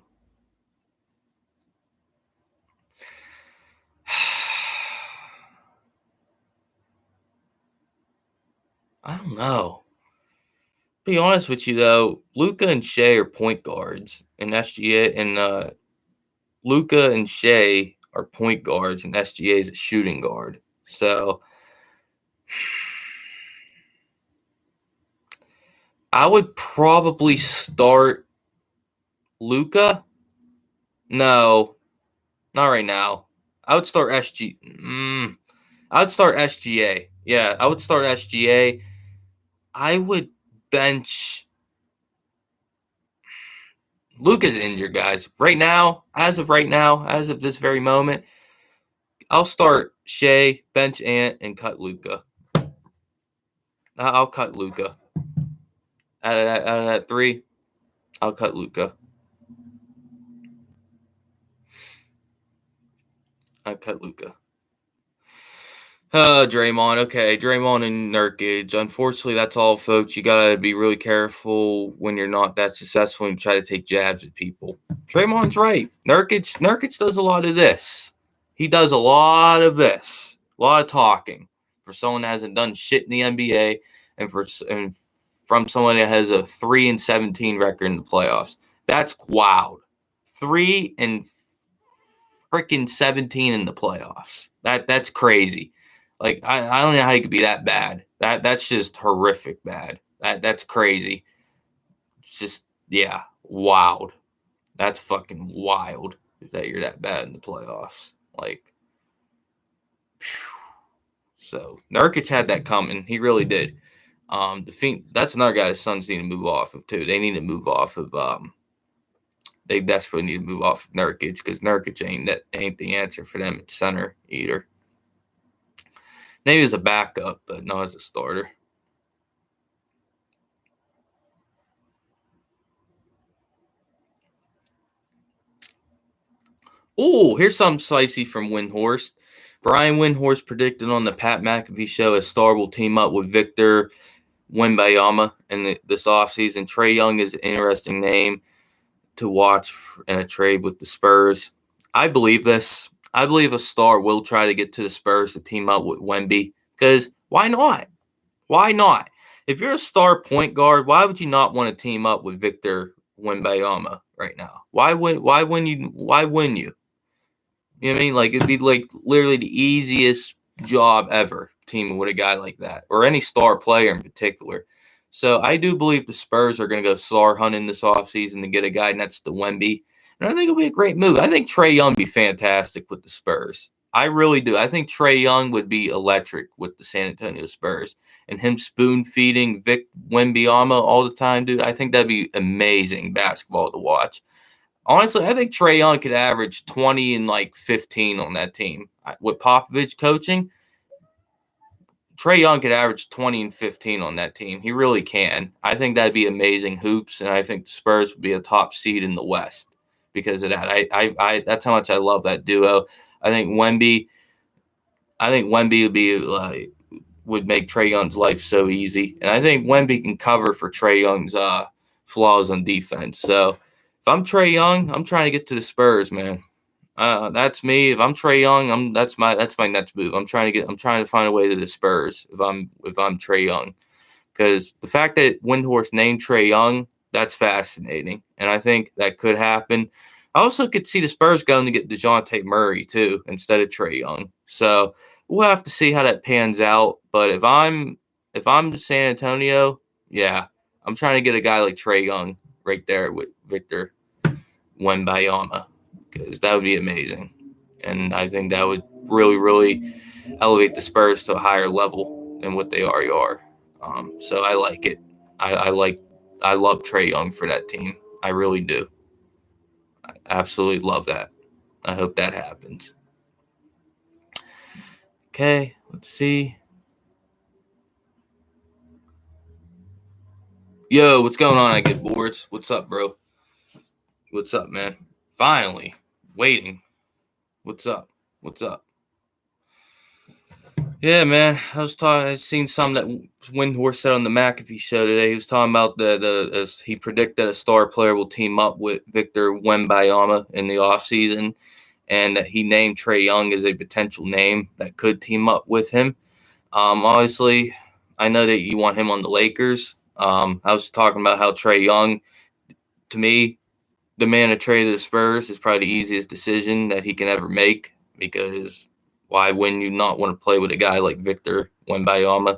Speaker 1: don't know. Be honest with you though, Luka and Shea are point guards, and SGA and Luka and Shea are point guards, and SGA is a shooting guard. So I would probably start Luka. No, not right now. I would start SGA. I would start SGA. Yeah, I would start SGA. I would bench. Luka's injured, guys. Right now, as of this very moment, I'll start Shea, bench Ant, and cut Luka. I'll cut Luka. Out of that 3, I'll cut Luka. Draymond. Okay, Draymond and Nurkic. Unfortunately, that's all, folks. You gotta be really careful when you're not that successful and try to take jabs at people. Draymond's right. Nurkic does a lot of this. He does a lot of this. A lot of talking for someone that hasn't done shit in the NBA, and from someone that has a 3-17 record in the playoffs. That's wild. 3-17 in the playoffs. That's crazy. Like, I don't know how you could be that bad. That's just horrific bad. That's crazy. It's just, yeah, wild. That's fucking wild that you're that bad in the playoffs. Like, phew. So Nurkic had that coming. He really did. That's another guy the Suns need to move off of too. They need to move off of. They desperately need to move off of Nurkic, because Nurkic ain't the answer for them at center either. Maybe as a backup, but not as a starter. Oh, here's something spicy from Windhorst. Brian Windhorst predicted on the Pat McAfee show a star will team up with Victor Wembanyama in this offseason. Trae Young is an interesting name to watch in a trade with the Spurs. I believe this. I believe a star will try to get to the Spurs to team up with Wemby because why not? Why not? If you're a star point guard, why would you not want to team up with Victor Wembanyama right now? Why wouldn't you? Why wouldn't you? You know what I mean? Like it'd be like literally the easiest job ever teaming with a guy like that, or any star player in particular. So I do believe the Spurs are going to go star hunting this offseason to get a guy next to Wemby. And I think it'll be a great move. I think Trae Young would be fantastic with the Spurs. I really do. I think Trae Young would be electric with the San Antonio Spurs. And him spoon feeding Vic Wembanyama all the time, dude. I think that'd be amazing basketball to watch. Honestly, I think Trae Young could average 20 and like 15 on that team. With Popovich coaching, Trae Young could average 20 and 15 on that team. He really can. I think that'd be amazing hoops, and I think the Spurs would be a top seed in the West because of that. I that's how much I love that duo. I think Wemby would be like would make Trae Young's life so easy, and I think Wemby can cover for Trae Young's flaws on defense. So if I'm Trae Young, I'm trying to get to the Spurs, man. That's me. If I'm Trae Young, that's my next move. I'm trying to find a way to the Spurs if I'm Trae Young, because the fact that Windhorst named Trae Young, that's fascinating, and I think that could happen. I also could see the Spurs going to get DeJounte Murray too instead of Trae Young. So we'll have to see how that pans out. But if I'm San Antonio, yeah, I'm trying to get a guy like Trae Young right there with Victor Wembanyama, because that would be amazing. And I think that would really, really elevate the Spurs to a higher level than what they already are. So I like it. I love Trae Young for that team. I really do. I absolutely love that. I hope that happens. Okay, let's see. Yo, what's going on? I get boards. What's up, bro? What's up, man? Finally, waiting. What's up? What's up? Yeah, man. I seen some that Windhorst said on the McAfee show today. He was talking about as he predicted a star player will team up with Victor Wembanyama in the offseason, and that he named Trae Young as a potential name that could team up with him. Obviously, I know that you want him on the Lakers. I was talking about how Trae Young, to me, the man to trade to the Spurs is probably the easiest decision that he can ever make, because why wouldn't you not want to play with a guy like Victor Wembanyama?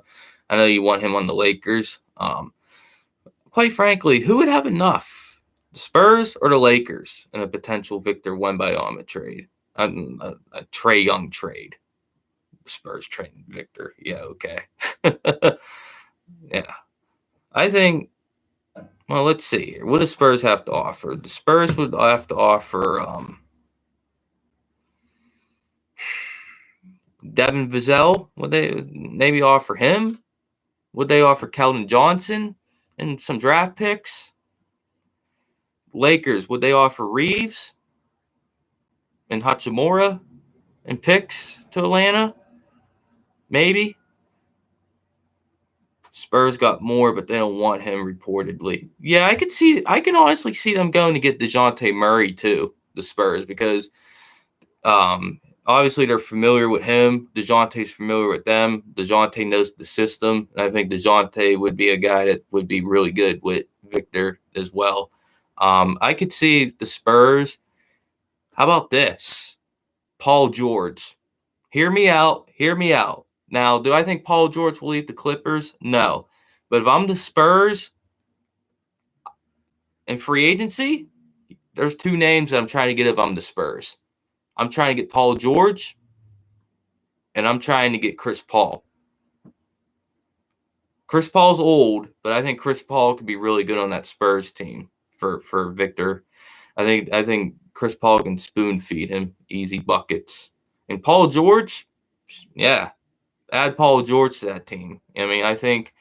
Speaker 1: I know you want him on the Lakers. Quite frankly, who would have enough? The Spurs or the Lakers in a potential Victor Wembanyama trade? A Trae Young trade. The Spurs trading Victor. Yeah, okay. Yeah. I think, well, let's see here. What does Spurs have to offer? The Spurs would have to offer Devin Vassell. Would they maybe offer him? Would they offer Keldon Johnson and some draft picks? Lakers, would they offer Reeves and Hachimura and picks to Atlanta? Maybe. Spurs got more, but they don't want him reportedly. Yeah, I can honestly see them going to get DeJounte Murray too, the Spurs, because obviously they're familiar with him. DeJounte's familiar with them. DeJounte knows the system, and I think DeJounte would be a guy that would be really good with Victor as well. I could see the Spurs. How about this? Paul George. Hear me out. Hear me out. Now, do I think Paul George will leave the Clippers? No. But if I'm the Spurs in free agency, there's two names that I'm trying to get if I'm the Spurs. I'm trying to get Paul George, and I'm trying to get Chris Paul. Chris Paul's old, but I think Chris Paul could be really good on that Spurs team for Victor. I think Chris Paul can spoon feed him easy buckets. And Paul George, yeah, Add Paul George to that team. I mean, I think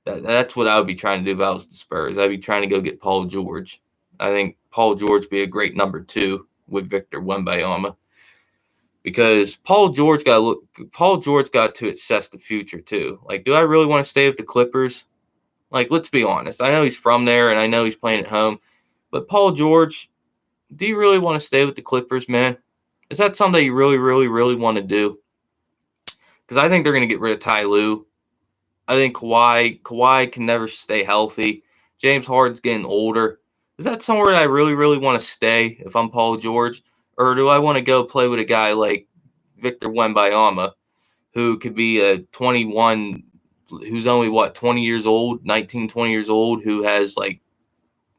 Speaker 1: that's what I would be trying to do if I was the Spurs. I'd be trying to go get Paul George. I think Paul George would be a great number 2 with Victor Wembanyama because Paul George got to assess the future too. Like, do I really want to stay with the Clippers? Like, let's be honest. I know he's from there and I know he's playing at home, but Paul George, do you really want to stay with the Clippers, man? Is that something that you really, really, really want to do? Because I think they're going to get rid of Ty Lue. I think Kawhi can never stay healthy. James Harden's getting older. Is that somewhere that I really, really want to stay if I'm Paul George? Or do I want to go play with a guy like Victor Wembanyama, who could be a 21, who's only, 20 years old, 19, 20 years old, who has, like,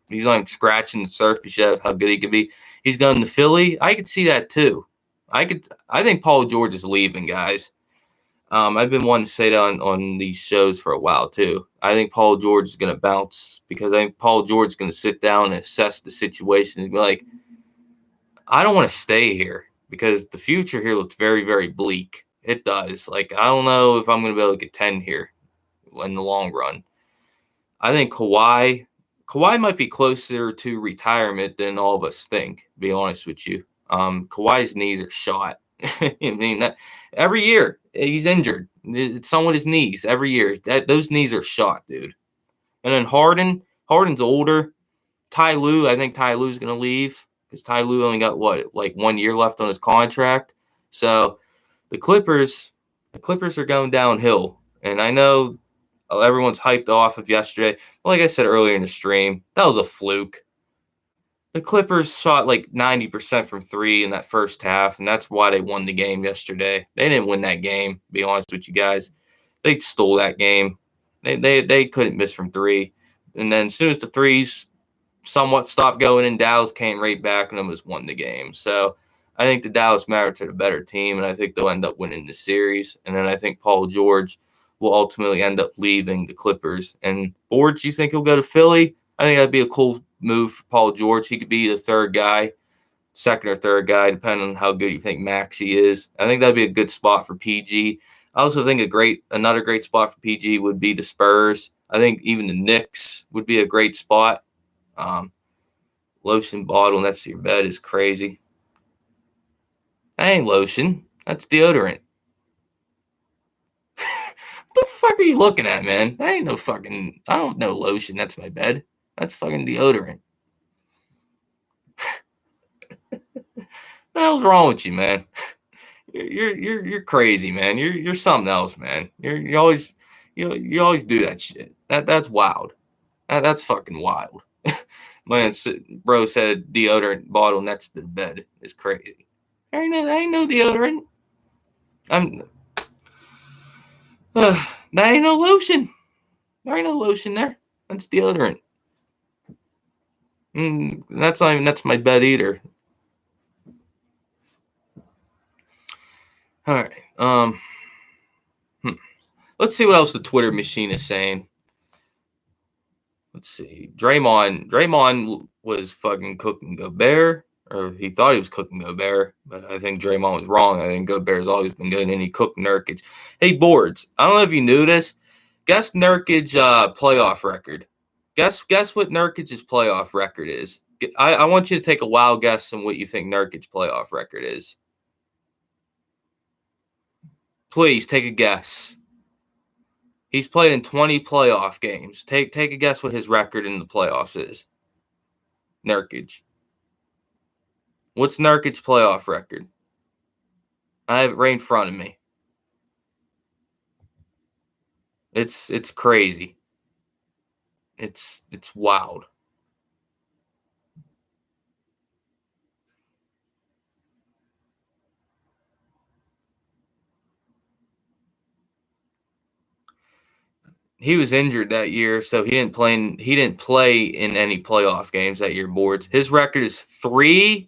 Speaker 1: he's not even scratching the surface yet of how good he could be. He's going to Philly. I could see that too. I think Paul George is leaving, guys. I've been wanting to say that on these shows for a while too. I think Paul George is going to bounce because I think Paul George is going to sit down and assess the situation and be like, I don't want to stay here because the future here looks very, very bleak. It does. Like, I don't know if I'm going to be able to get 10 here in the long run. I think Kawhi might be closer to retirement than all of us think, to be honest with you. Kawhi's knees are shot. I mean, that every year he's injured. It's something with his knees every year. Those knees are shot, dude. And then Harden's older. Ty Lue, I think Ty Lue's going to leave because Ty Lue only got, 1 year left on his contract. So the Clippers are going downhill. And I know everyone's hyped off of yesterday. But like I said earlier in the stream, that was a fluke. The Clippers shot like 90% from 3 in that first half, and that's why they won the game yesterday. They didn't win that game, to be honest with you guys. They stole that game. They couldn't miss from 3. And then as soon as the threes somewhat stopped going in, Dallas came right back and almost won the game. So I think the Dallas Mavericks are the better team, and I think they'll end up winning the series. And then I think Paul George will ultimately end up leaving the Clippers. And Boards, you think he'll go to Philly? I think that'd be a cool move for Paul George. He could be the third guy, second or third guy, depending on how good you think Maxey is. I think that'd be a good spot for PG. I also think another great spot for PG would be the Spurs. I think even the Knicks would be a great spot. Lotion bottle next to your bed is crazy. That ain't lotion. That's deodorant. What the fuck are you looking at, man? That ain't no fucking. I don't know lotion. That's my bed. That's fucking deodorant. What the hell's wrong with you, man? You're crazy, man. You're something else, man. You always do that shit. That's wild. That's fucking wild. Man, bro said deodorant bottle next to the bed is crazy. There ain't no deodorant. That ain't no lotion. There ain't no lotion there. That's deodorant. That's not even my bed either. All right. Let's see what else the Twitter machine is saying. Let's see. Draymond was fucking cooking Gobert, or he thought he was cooking Gobert, but I think Draymond was wrong. I think Gobert's always been good, and he cooked Nurkic. Hey, Boards, I don't know if you knew this. Guess Nurkic's playoff record. Guess what Nurkic's playoff record is. I want you to take a wild guess on what you think Nurkic's playoff record is. Please take a guess. He's played in 20 playoff games. Take a guess what his record in the playoffs is. Nurkic. What's Nurkic's playoff record? I have it right in front of me. It's crazy. It's wild. He was injured that year, so he didn't play in any playoff games that year, Boards. His record is 3-17.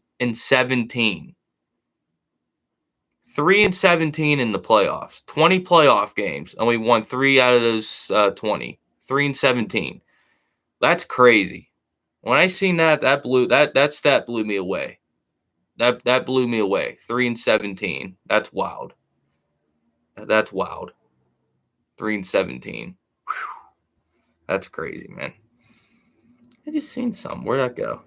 Speaker 1: 3-17 in the playoffs. 20 playoff games, and we won 3 out of those 20. 3-17. That's crazy. When I seen that stat blew me away. That blew me away. 3-17. That's wild. That's wild. 3-17. That's crazy, man. I just seen some. Where'd that go?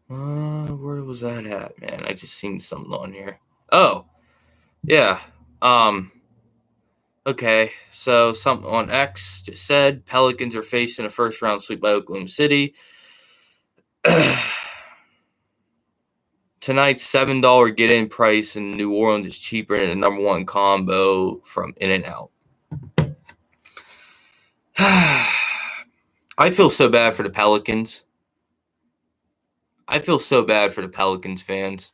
Speaker 1: Where was that at, man? I just seen something on here. Oh, yeah. Okay, so something on X just said Pelicans are facing a first-round sweep by Oklahoma City. Tonight's $7 get-in price in New Orleans is cheaper than the number one combo from In-N-Out. I feel so bad for the Pelicans. I feel so bad for the Pelicans fans.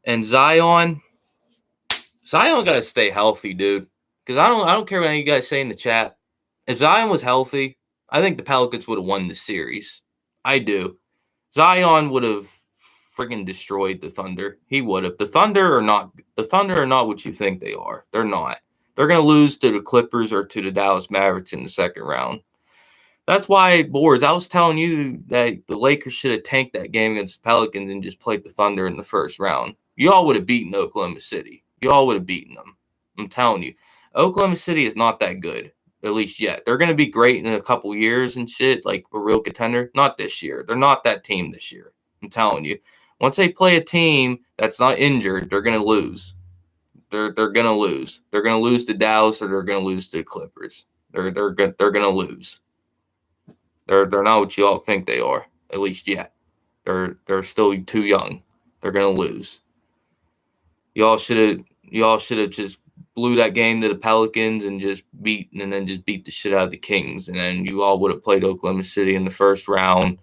Speaker 1: And Zion got to stay healthy, dude. Because I don't care what you guys say in the chat. If Zion was healthy, I think the Pelicans would have won the series. I do. Zion would have freaking destroyed the Thunder. He would have. The Thunder are not what you think they are. They're not. They're going to lose to the Clippers or to the Dallas Mavericks in the second round. That's why, Boards, I was telling you that the Lakers should have tanked that game against the Pelicans and just played the Thunder in the first round. Y'all would have beaten Oklahoma City. Y'all would have beaten them. I'm telling you. Oklahoma City is not that good, at least yet. They're going to be great in a couple years and shit, like a real contender. Not this year. They're not that team this year. I'm telling you. Once they play a team that's not injured, they're going to lose. They're going to lose. They're going to lose to Dallas or they're going to lose to the Clippers. They're going to lose. They're not what you all think they are, at least yet. They're still too young. They're gonna lose. Y'all should have just blew that game to the Pelicans and then just beat the shit out of the Kings, and then you all would have played Oklahoma City in the first round,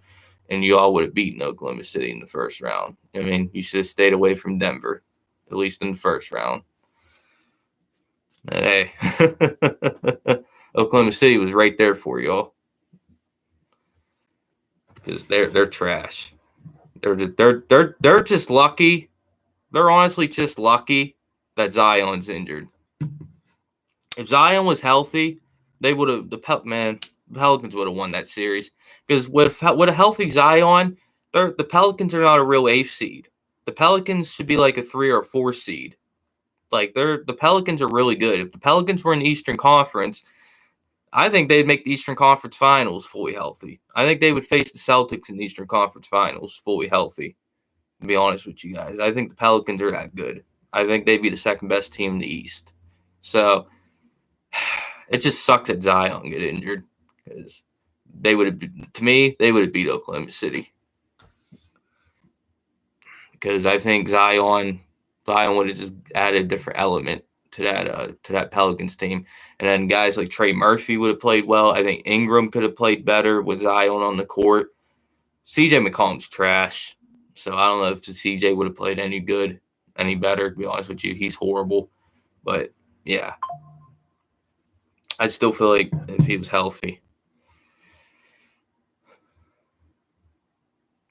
Speaker 1: and you all would have beaten Oklahoma City in the first round. I mean, you should have stayed away from Denver, at least in the first round. But hey, Oklahoma City was right there for y'all. Because they're trash. They're just lucky. They're honestly just lucky that Zion's injured. If Zion was healthy, they would have the Pelicans would have won that series. Because with a healthy Zion, the Pelicans are not a real 8th seed. The Pelicans should be like a 3 or 4 seed. Like the Pelicans are really good. If the Pelicans were in the Eastern Conference, I think they'd make the Eastern Conference Finals fully healthy. I think they would face the Celtics in the Eastern Conference Finals fully healthy, to be honest with you guys. I think the Pelicans are that good. I think they'd be the second best team in the East. So it just sucks that Zion get injured because they would have beat Oklahoma City. Because I think Zion would have just added a different element to that Pelicans team. And then guys like Trey Murphy would have played well. I think Ingram could have played better with Zion on the court. CJ McCollum's trash. So I don't know if CJ would have played any better, to be honest with you. He's horrible. But, yeah. I still feel like if he was healthy.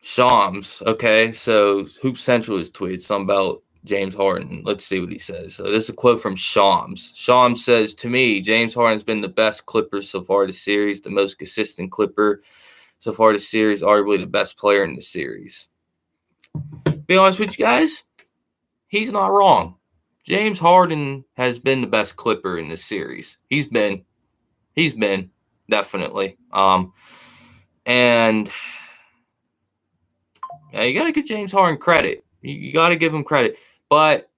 Speaker 1: Shams. Okay, so Hoop Central has tweeted something about James Harden. Let's see what he says. So this is a quote from Shams. Shams says, "To me, James Harden's been the best Clipper so far this series, the most consistent Clipper so far this series, arguably the best player in the series." Be honest with you guys, he's not wrong. James Harden has been the best Clipper in this series. He's been definitely. And yeah, you got to give James Harden credit. You got to give him credit. But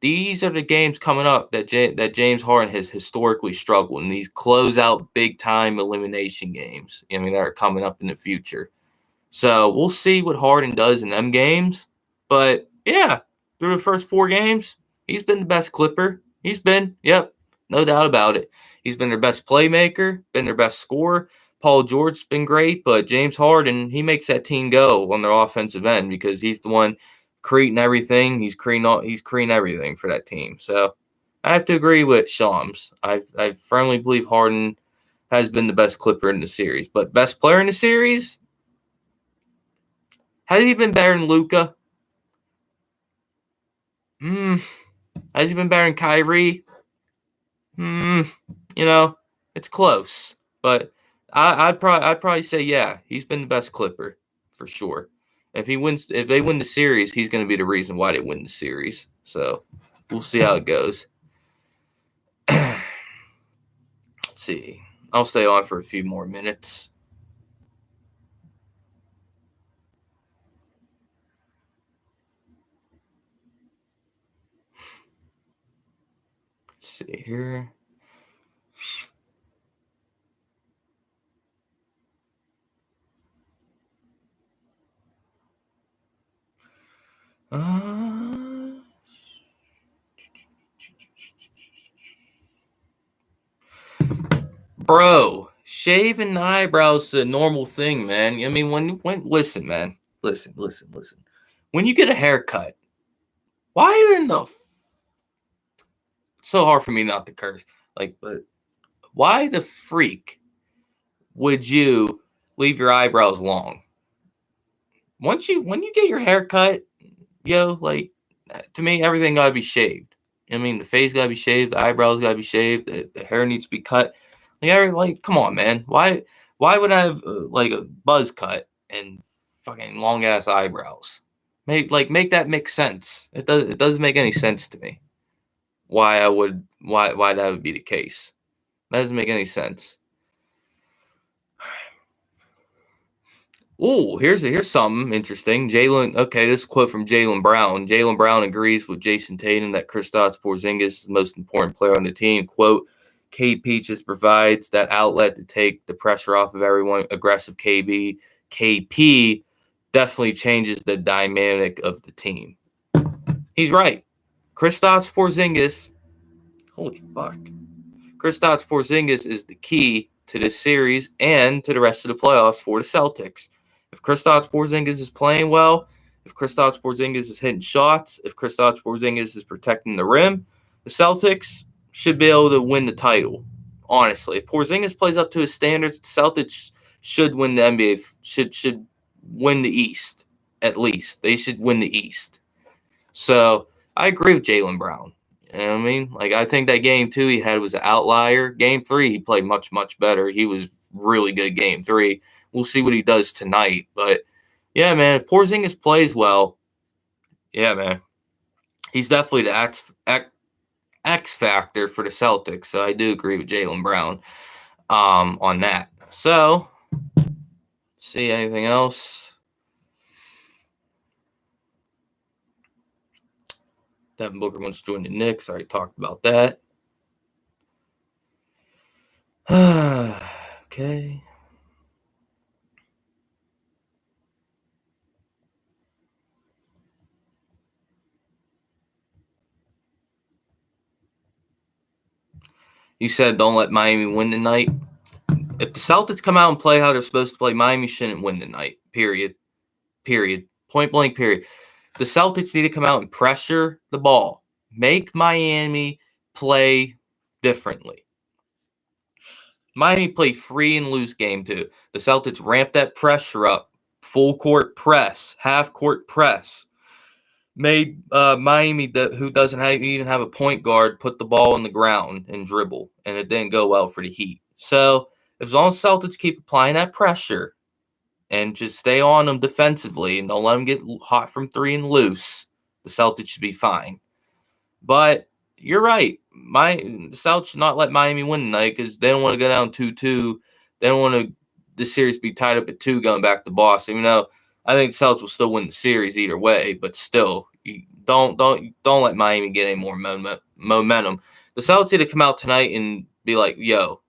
Speaker 1: these are the games coming up that James Harden has historically struggled in, these closeout big-time elimination games. I mean, that are coming up in the future. So we'll see what Harden does in them games. But, yeah, through the first 4 games, he's been the best Clipper. He's been, no doubt about it. He's been their best playmaker, been their best scorer. Paul George's been great, but James Harden, he makes that team go on their offensive end because he's the one creating everything. He's creating everything for that team. So I have to agree with Shams. I firmly believe Harden has been the best Clipper in the series. But best player in the series? Has he been better than Luka? Has he been better than Kyrie? It's close. But I'd probably say, yeah, he's been the best Clipper for sure. If they win the series, he's going to be the reason why they win the series. So we'll see how it goes. Let's see. I'll stay on for a few more minutes. Let's see here. Bro, shaving the eyebrows is a normal thing, man. I mean, when listen, man, listen. When you get a haircut, why in the? It's so hard for me not to curse. Like, but why the freak would you leave your eyebrows long? When you get your hair cut, like to me, everything gotta be shaved. I mean, the face gotta be shaved, the eyebrows gotta be shaved, the hair needs to be cut. Like, come on, man. Why would I have like a buzz cut and fucking long ass eyebrows? Make that make sense. It doesn't make any sense to me. Why that would be the case? That doesn't make any sense. Oh, here's something interesting. This quote from Jaylen Brown. Jaylen Brown agrees with Jason Tatum that Kristaps Porzingis is the most important player on the team. Quote, KP just provides that outlet to take the pressure off of everyone. Aggressive KP definitely changes the dynamic of the team. He's right. Kristaps Porzingis, holy fuck. Kristaps Porzingis is the key to this series and to the rest of the playoffs for the Celtics. If Kristaps Porzingis is playing well, if Kristaps Porzingis is hitting shots, if Kristaps Porzingis is protecting the rim, the Celtics should be able to win the title. Honestly, if Porzingis plays up to his standards, the Celtics should win the NBA. Should win the East at least. They should win the East. So I agree with Jaylen Brown. You know what I mean? Like, I think that game 2 he had was an outlier. Game 3, he played much, much better. He was really good game 3. We'll see what he does tonight. But, yeah, man, if Porzingis plays well, yeah, man, he's definitely the X factor for the Celtics. So I do agree with Jaylen Brown on that. So, see anything else? Devin Booker wants to join the Knicks. I already talked about that. Okay. You said don't let Miami win tonight. If the Celtics come out and play how they're supposed to play, Miami shouldn't win tonight. Period. Point blank, period. The Celtics need to come out and pressure the ball. Make Miami play differently. Miami played free and loose game 2. The Celtics ramped that pressure up. Full court press, half court press. Made Miami, who doesn't even have a point guard, put the ball on the ground and dribble, and it didn't go well for the Heat. So as long as Celtics keep applying that pressure and just stay on them defensively and don't let them get hot from 3 and loose, the Celtics should be fine. But you're right. The Celtics should not let Miami win tonight because they don't want to go down 2-2. They don't want the series be tied up at 2 going back to Boston. Even though I think the Celtics will still win the series either way, but still, you don't let Miami get any more momentum. The Celtics need to come out tonight and be like, yo,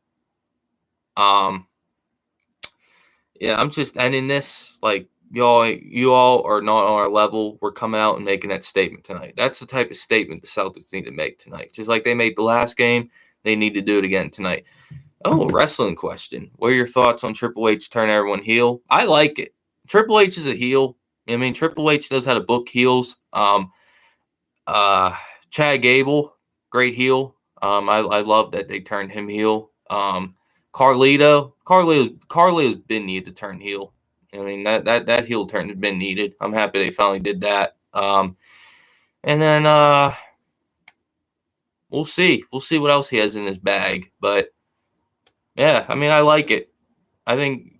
Speaker 1: yeah, I'm just ending this. Like, you all are not on our level. We're coming out and making that statement tonight. That's the type of statement the Celtics need to make tonight. Just like they made the last game, they need to do it again tonight. Oh, wrestling question. What are your thoughts on Triple H turn everyone heel? I like it. Triple H is a heel. I mean, Triple H knows how to book heels. Chad Gable, great heel. I love that they turned him heel. Carlito's been needed to turn heel. I mean, that heel turn has been needed. I'm happy they finally did that. And then we'll see. We'll see what else he has in his bag. But yeah, I mean, I like it. I think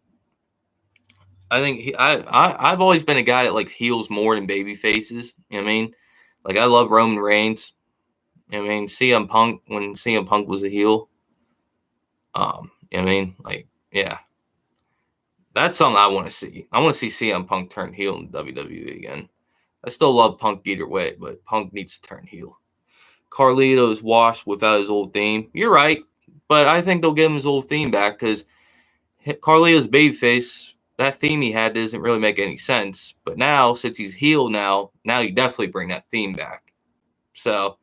Speaker 1: I think I've always been a guy that likes heels more than baby faces. You know what I mean? Like I love Roman Reigns. You know what I mean? CM Punk when CM Punk was a heel. You know what I mean? Like, yeah. That's something I want to see. I want to see CM Punk turn heel in WWE again. I still love Punk either way, but Punk needs to turn heel. Carlito's washed without his old theme. You're right, but I think they'll give him his old theme back because Carlito's babyface, that theme he had doesn't really make any sense. But now, since he's heel now you definitely bring that theme back. So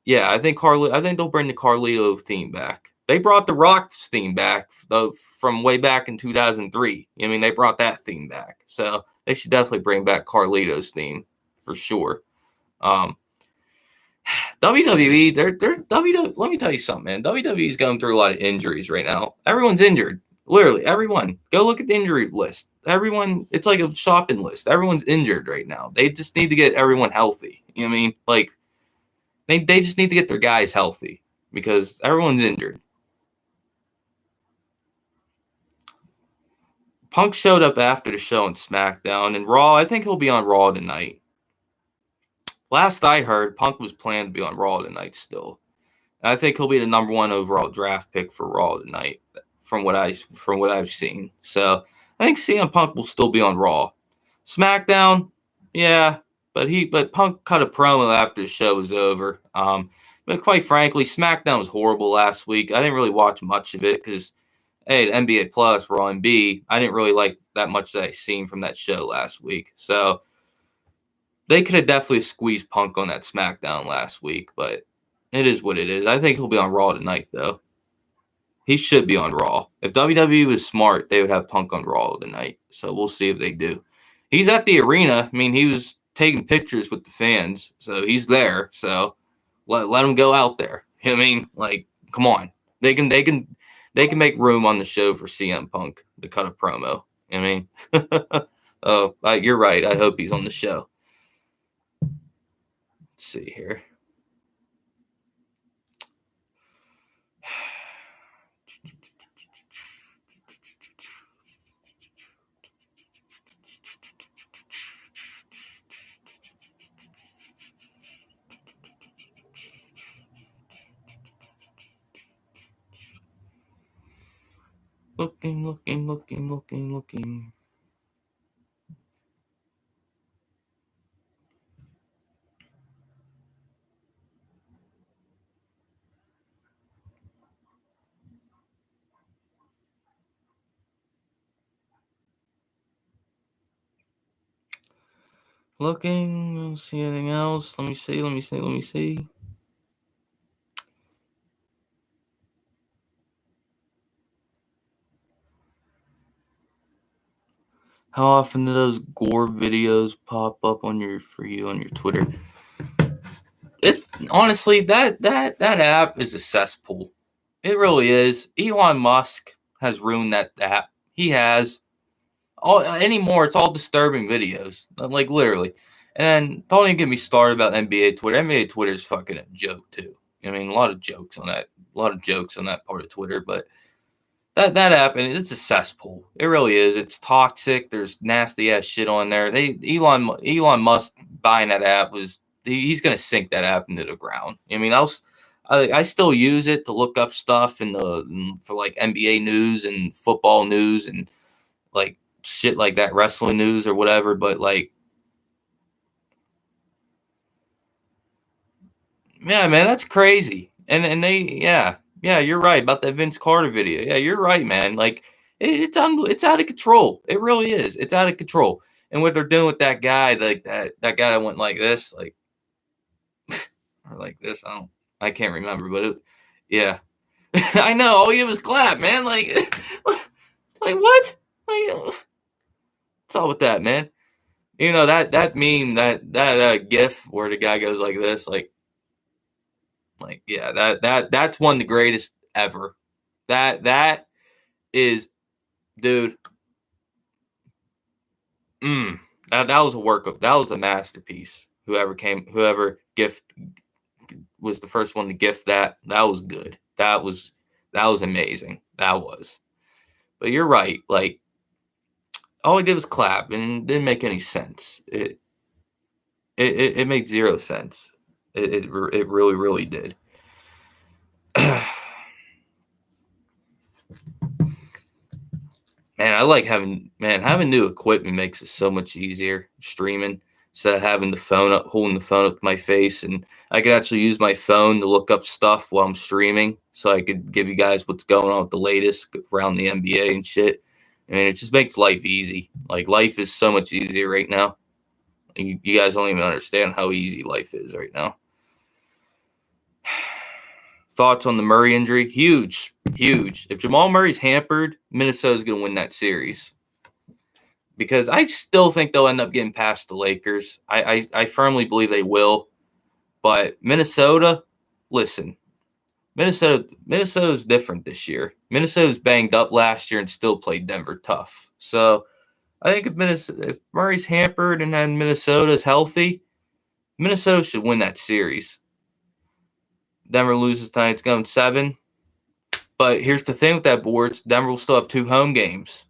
Speaker 1: yeah, I think they'll bring the Carlito theme back. They brought the Rock's theme back though from way back in 2003. I mean, they brought that theme back. So they should definitely bring back Carlito's theme for sure. Um, WWE, they're WWE. Let me tell you something, man. WWE is going through a lot of injuries right now. Everyone's injured. Literally, everyone. Go look at the injury list. Everyone, it's like a shopping list. Everyone's injured right now. They just need to get everyone healthy. You know what I mean? Like they just need to get their guys healthy because everyone's injured. Punk showed up after the show on SmackDown and Raw. I think he'll be on Raw tonight. Last I heard, Punk was planned to be on Raw tonight still. I think he'll be the number one overall draft pick for Raw tonight, from what I've seen. So I think CM Punk will still be on Raw. SmackDown, yeah, but Punk cut a promo after the show was over. But quite frankly, SmackDown was horrible last week. I didn't really watch much of it because hey, NBA Plus were on B. I didn't really like that much that I seen from that show last week. So they could have definitely squeezed Punk on that SmackDown last week, but it is what it is. I think he'll be on Raw tonight, though. He should be on Raw. If WWE was smart, they would have Punk on Raw tonight. So we'll see if they do. He's at the arena. I mean, he was taking pictures with the fans, so he's there. So let him go out there. I mean, like, come on. They can make room on the show for CM Punk to cut a promo. I mean, oh, you're right. I hope he's on the show. Let's see here. Looking. Looking. See anything else? Let me see. How often do those gore videos pop up on your Twitter? It honestly that app is a cesspool. It really is. Elon Musk has ruined that app. He has. All anymore, it's all disturbing videos, like literally. And don't even get me started about NBA Twitter. NBA Twitter is fucking a joke too. I mean, a lot of jokes on that part of Twitter, but that app and it's a cesspool. It really is. It's toxic. There's nasty ass shit on there. Elon Musk buying that app he's gonna sink that app into the ground. I mean, I still use it to look up stuff for like NBA news and football news and like shit like that, wrestling news or whatever. But like, yeah, man, that's crazy. And yeah, you're right about that Vince Carter video. Yeah, you're right, man. Like it's out of control. It really is. It's out of control. And what they're doing with that guy, like that guy that went like this, like or like this, I can't remember, but yeah, I know. All he did was clap, man. Like, like what? Like, what's all with that, man? You know that meme that gif where the guy goes like this, like yeah, that's one of the greatest ever. That is, dude. That was a that was a masterpiece. Whoever gift was the first one to gift that was good. That was amazing. That was. But you're right. Like All he did was clap, and it didn't make any sense. It made zero sense. It really, really did. Man, I like having new equipment makes it so much easier streaming instead of having the phone up, holding the phone up to my face, and I could actually use my phone to look up stuff while I'm streaming, so I could give you guys what's going on with the latest around the NBA and shit. I mean, it just makes life easy. Like life is so much easier right now. You guys don't even understand how easy life is right now. Thoughts on the Murray injury? Huge, huge. If Jamal Murray's hampered, Minnesota's going to win that series. Because I still think they'll end up getting past the Lakers. I firmly believe they will. But Minnesota, listen, Minnesota's different this year. Minnesota's banged up last year and still played Denver tough. So I think if Murray's hampered and then Minnesota's healthy, Minnesota should win that series. Denver loses tonight. It's going 7. But here's the thing with that board. Denver will still have 2 home games.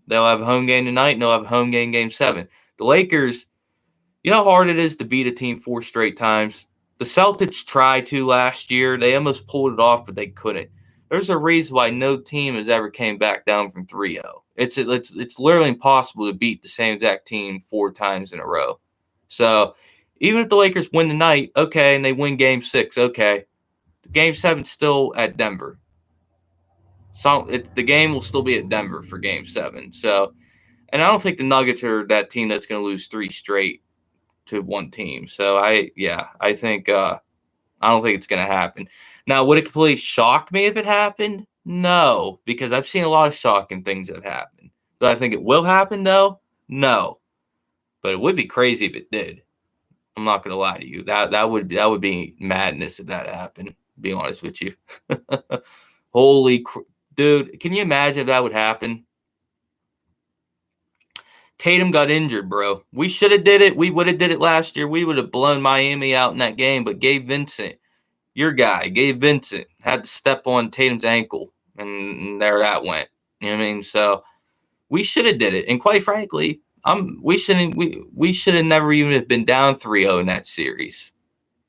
Speaker 1: They'll have a home game tonight, and they'll have a home game 7. The Lakers, you know how hard it is to beat a team 4 straight times? The Celtics tried to last year. They almost pulled it off, but they couldn't. There's a reason why no team has ever came back down from 3-0. It's literally impossible to beat the same exact team 4 times in a row. So even if the Lakers win tonight, okay, and they win game 6, okay. Game 7's still at Denver. So the game will still be at Denver for game 7. So, and I don't think the Nuggets are that team that's going to lose 3 straight to one team. So I think I don't think it's going to happen. Now, would it completely shock me if it happened? No, because I've seen a lot of shocking things that have happened. Do I think it will happen though? No, but it would be crazy if it did. I'm not going to lie to you. That would be madness if that happened. To be honest with you. Holy dude, can you imagine if that would happen? Tatum got injured, bro. We should have did it. We would have did it last year. We would have blown Miami out in that game. But Gabe Vincent, your guy, Gabe Vincent, had to step on Tatum's ankle, and there that went. You know what I mean? So we should have did it. And quite frankly, we should have never even have been down 3-0 in that series.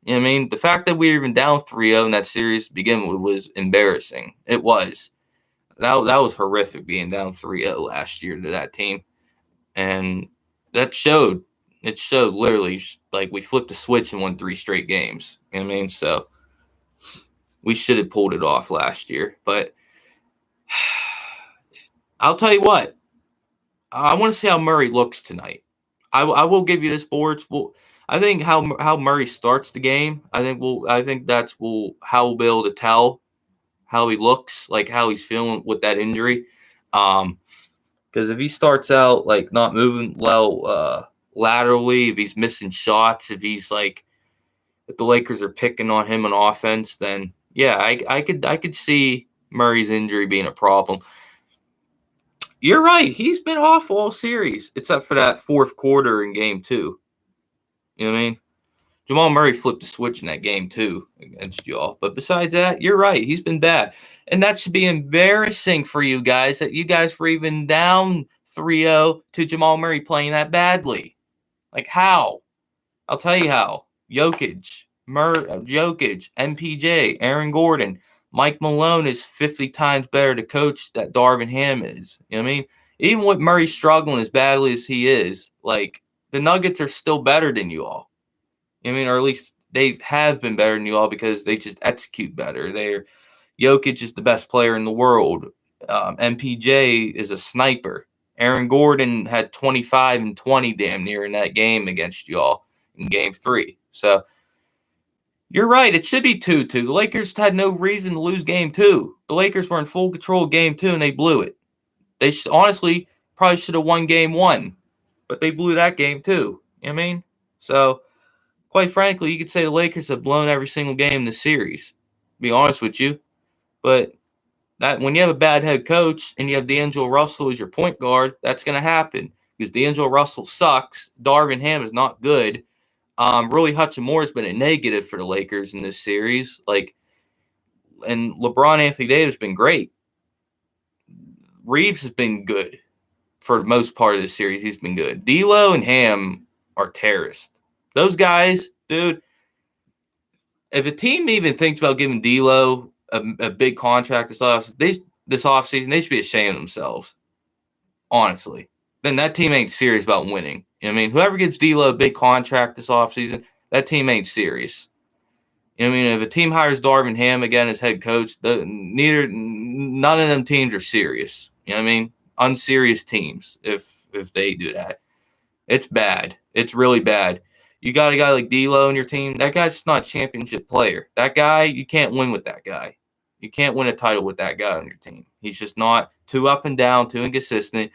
Speaker 1: You know what I mean? The fact that we were even down 3-0 in that series to begin with was embarrassing. It was. That was horrific being down 3-0 last year to that team. And that showed. It showed literally like we flipped a switch and won 3 straight games. You know what I mean? So we should have pulled it off last year. But I'll tell you what. I want to see how Murray looks tonight. I will give you this board. I think how Murray starts the game. I think how we'll be able to tell how he looks, like how he's feeling with that injury. Because if he starts out like not moving well laterally, if he's missing shots, if the Lakers are picking on him on offense, then yeah, I could see Murray's injury being a problem. You're right. He's been off all series except for that 4th quarter in game 2. You know what I mean? Jamal Murray flipped a switch in that game too against y'all. But besides that, you're right. He's been bad. And that should be embarrassing for you guys that you guys were even down 3-0 to Jamal Murray playing that badly. Like how? I'll tell you how. Jokic, MPJ, Aaron Gordon, Mike Malone is 50 times better to coach that Darvin Ham is. You know what I mean? Even with Murray struggling as badly as he is, like the Nuggets are still better than you all. I mean, or at least they have been better than you all because they just execute better. Jokic is the best player in the world. MPJ is a sniper. Aaron Gordon had 25 and 20 damn near in that game against y'all in game 3. So you're right. It should be 2-2. The Lakers had no reason to lose game 2. The Lakers were in full control of game 2 and they blew it. They honestly probably should have won game 1, but they blew that game too. You know what I mean? So quite frankly, you could say the Lakers have blown every single game in the series, to be honest with you. But that when you have a bad head coach and you have D'Angelo Russell as your point guard, that's going to happen because D'Angelo Russell sucks. Darvin Ham is not good. Really, Hachimura has been a negative for the Lakers in this series. And LeBron Anthony Davis has been great. Reeves has been good for the most part of the series, he's been good. D'Lo and Ham are terrorists. Those guys, dude. If a team even thinks about giving D'Lo a big contract this offseason, they should be ashamed of themselves. Honestly, then that team ain't serious about winning. You know what I mean? Whoever gives D'Lo a big contract this offseason, that team ain't serious. You know what I mean? If a team hires Darvin Ham again as head coach, none of them teams are serious. You know what I mean? Unserious teams if they do that. It's bad. It's really bad. You got a guy like D'Lo in your team. That guy's just not a championship player. That guy, you can't win with that guy. You can't win a title with that guy on your team. He's just not too up and down, too inconsistent.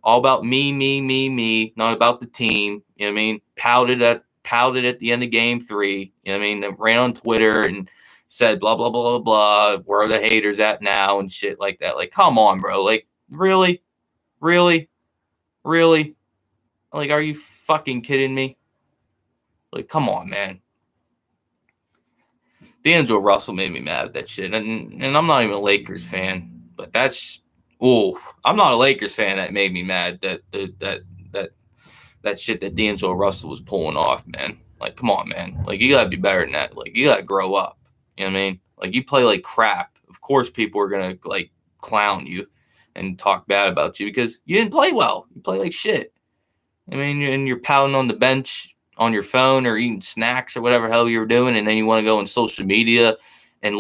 Speaker 1: All about me, not about the team. You know what I mean? Pouted at the end of game 3. You know what I mean? They ran on Twitter and said blah, blah, blah, blah, blah. Where are the haters at now and shit like that? Like, come on, bro. Like, really? Really? Really? Like, are you fucking kidding me? Like, come on, man. D'Angelo Russell made me mad with that shit. And I'm not even a Lakers fan, but I'm not a Lakers fan. That made me mad. That shit that D'Angelo Russell was pulling off, man. Like, come on, man. Like, you gotta be better than that. Like, you gotta grow up. You know what I mean? Like, you play like crap. Of course, people are gonna like clown you and talk bad about you because you didn't play well. You play like shit. I mean, and you're pouting on the bench on your phone or eating snacks or whatever hell you're doing, and then you want to go on social media and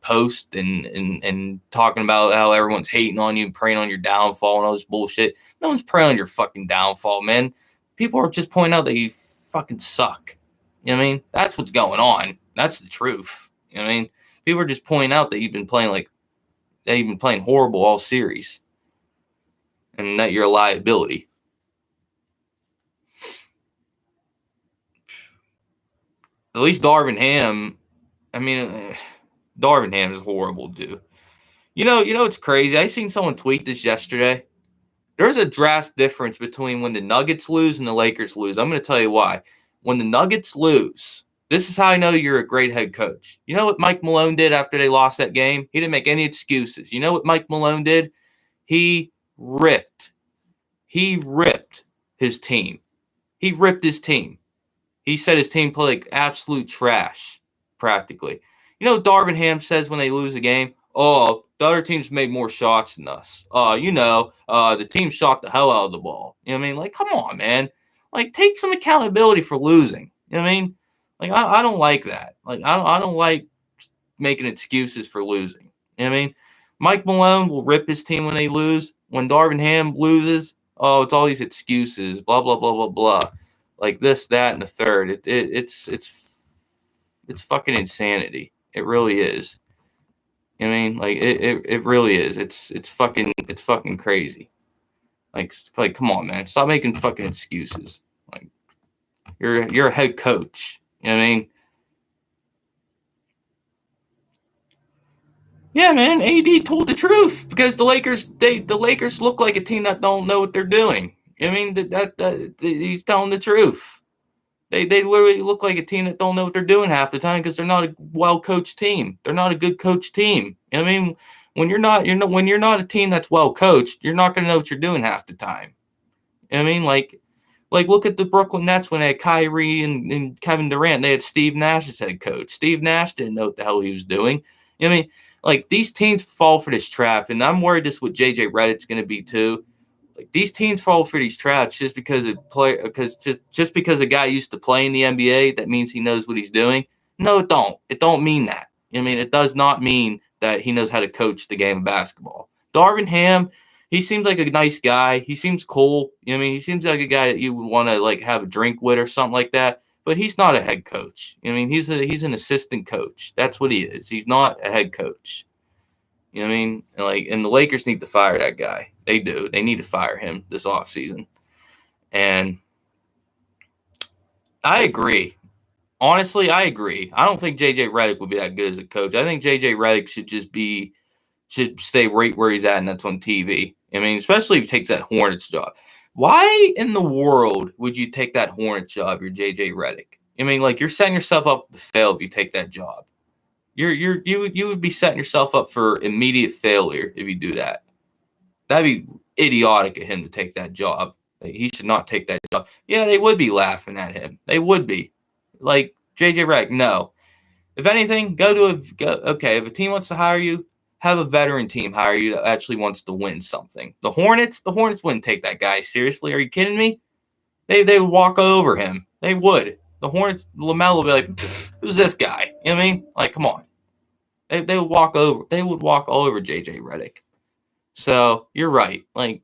Speaker 1: post and talking about how everyone's hating on you, preying on your downfall and all this bullshit. No one's preying on your fucking downfall, man. People are just pointing out that you fucking suck. You know what I mean? That's what's going on. That's the truth. You know what I mean? People are just pointing out that you've been playing horrible all series, and that you're a liability. At least Darvin Ham, Darvin Ham is horrible, dude. You know it's crazy. I seen someone tweet this yesterday. There's a drastic difference between when the Nuggets lose and the Lakers lose. I'm going to tell you why. When the Nuggets lose, this is how I know you're a great head coach. You know what Mike Malone did after they lost that game? He didn't make any excuses. You know what Mike Malone did? He ripped his team. He ripped his team. He said his team played like absolute trash, practically. You know what Darvin Ham says when they lose a game? Oh, the other team's made more shots than us. The team shot the hell out of the ball. You know what I mean? Like, come on, man. Like, take some accountability for losing. You know what I mean? Like, I don't like that. Like, I don't like making excuses for losing. You know what I mean? Mike Malone will rip his team when they lose. When Darvin Ham loses, oh, it's all these excuses, blah, blah, blah, blah, blah. Like this, that, and the third. It's fucking insanity. It really is. You know what I mean? Like it really is. It's fucking crazy. Like come on, man. Stop making fucking excuses. Like you're a head coach. You know what I mean? Yeah, man. AD told the truth because the Lakers look like a team that don't know what they're doing. You know what I mean? That he's telling the truth. They literally look like a team that don't know what they're doing half the time because they're not a well-coached team. They're not a good coached team. You know what I mean? When you're not a team that's well-coached, you're not going to know what you're doing half the time. You know what I mean? Like look at the Brooklyn Nets when they had Kyrie and Kevin Durant. They had Steve Nash as head coach. Steve Nash didn't know what the hell he was doing. You know what I mean? Like, these teams fall for this trap, and I'm worried this is what JJ Redick's going to be too. Like, these teams fall for these traps just because just because a guy used to play in the NBA, that means he knows what he's doing. No, it don't. It don't mean that. I mean, it does not mean that he knows how to coach the game of basketball. Darvin Ham, he seems like a nice guy. He seems cool. You know what I mean? He seems like a guy that you would want to like have a drink with or something like that. But he's not a head coach. I mean, he's an assistant coach. That's what he is. He's not a head coach. You know what I mean? And the Lakers need to fire that guy. They do. They need to fire him this offseason. And I agree. Honestly, I agree. I don't think JJ Redick would be that good as a coach. I think JJ Redick should stay right where he's at, and that's on TV. I mean, especially if he takes that Hornets job. Why in the world would you take that Hornets job, you're JJ Redick? I mean, like, you're setting yourself up to fail if you take that job. You would be setting yourself up for immediate failure if you do that. That'd be idiotic of him to take that job. He should not take that job. Yeah, they would be laughing at him. They would be. Like, JJ Redick, no. If anything, okay, if a team wants to hire you, have a veteran team hire you that actually wants to win something. The Hornets wouldn't take that guy seriously. Are you kidding me? They would walk over him. They would. The Hornets, LaMelo would be like, who's this guy? You know what I mean? Like, come on. They would walk over. They would walk all over JJ Redick. So you're right. Like,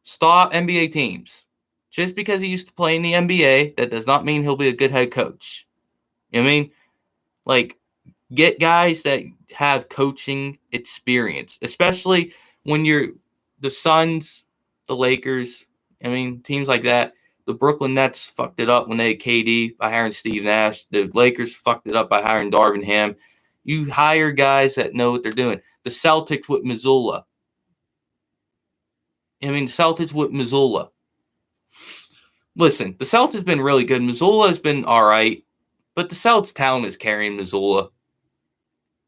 Speaker 1: stop NBA teams. Just because he used to play in the NBA, that does not mean he'll be a good head coach. You know what I mean? Like, get guys that have coaching experience, especially when you're the Suns, the Lakers, teams like that. The Brooklyn Nets fucked it up when they had KD by hiring Steve Nash. The Lakers fucked it up by hiring Darvin Ham. You hire guys that know what they're doing. The Celtics with Missoula. Celtics with Missoula. Listen, the Celtics has been really good. Missoula has been all right, but the Celtics talent is carrying Missoula.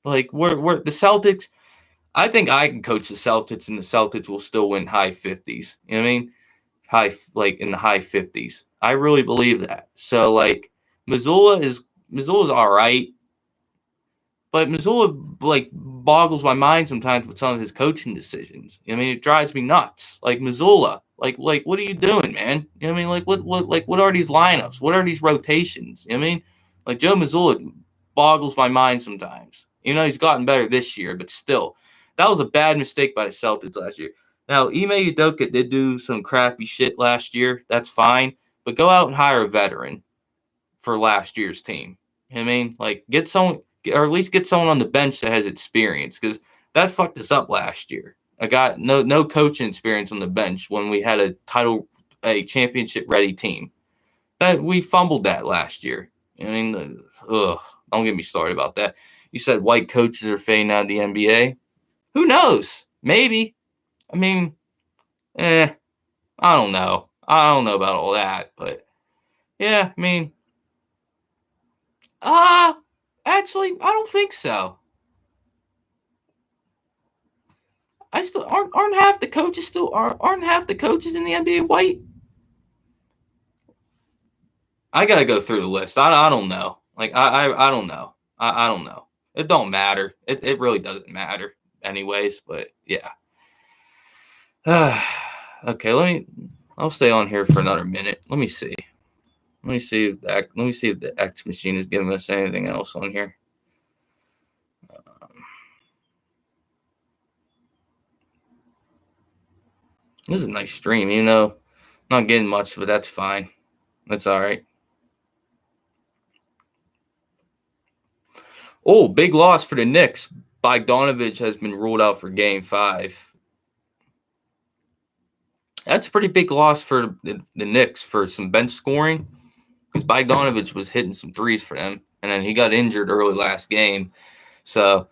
Speaker 1: Like, we're the Celtics. I think I can coach the Celtics, and the Celtics will still win high 50s. You know what I mean? In the high 50s. I really believe that. So, like, Missoula's all right, but Missoula, like, boggles my mind sometimes with some of his coaching decisions. It drives me nuts. Like, Missoula, like what are you doing, man? You know what I mean? What are these lineups? What are these rotations? You know what I mean? Like, Joe Missoula boggles my mind sometimes. He's gotten better this year, but still, that was a bad mistake by the Celtics last year. Now, Ime Udoka did do some crappy shit last year. That's fine, but go out and hire a veteran for last year's team. You know what I mean? Like, get someone, or at least get someone on the bench that has experience, because that fucked us up last year. I got no coaching experience on the bench when we had a championship ready team. That we fumbled that last year. Don't get me started about that. You said white coaches are fading out of the NBA. Who knows? Maybe. I don't know. I don't know about all that, but yeah, actually, I don't think so. I still aren't half the coaches aren't half the coaches in the NBA white? I gotta go through the list. I don't know. Like, I don't know. I don't know. It don't matter. It really doesn't matter anyways, but yeah. Okay, I'll stay on here for another minute. Let me see if the X machine is giving us anything else on here. This is a nice stream, not getting much, but that's fine. That's all right. Oh, big loss for the Knicks. Bogdanovich has been ruled out for Game 5. That's a pretty big loss for the Knicks for some bench scoring, because Bogdanovich was hitting some threes for them, and then he got injured early last game. So,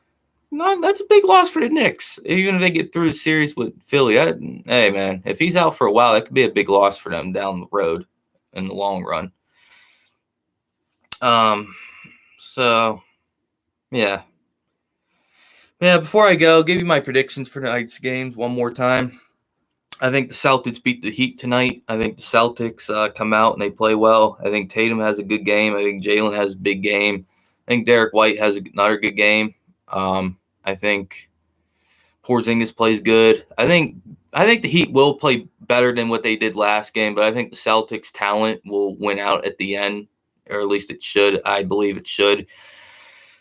Speaker 1: no, that's a big loss for the Knicks. Even if they get through the series with Philly, hey, man, if he's out for a while, that could be a big loss for them down the road in the long run. So, yeah. Yeah, before I go, I'll give you my predictions for tonight's games one more time. I think the Celtics beat the Heat tonight. I think the Celtics come out and they play well. I think Tatum has a good game. I think Jalen has a big game. I think Derek White has another good game. I think Porzingis plays good. I think the Heat will play better than what they did last game, but I think the Celtics' talent will win out at the end, or at least it should. I believe it should.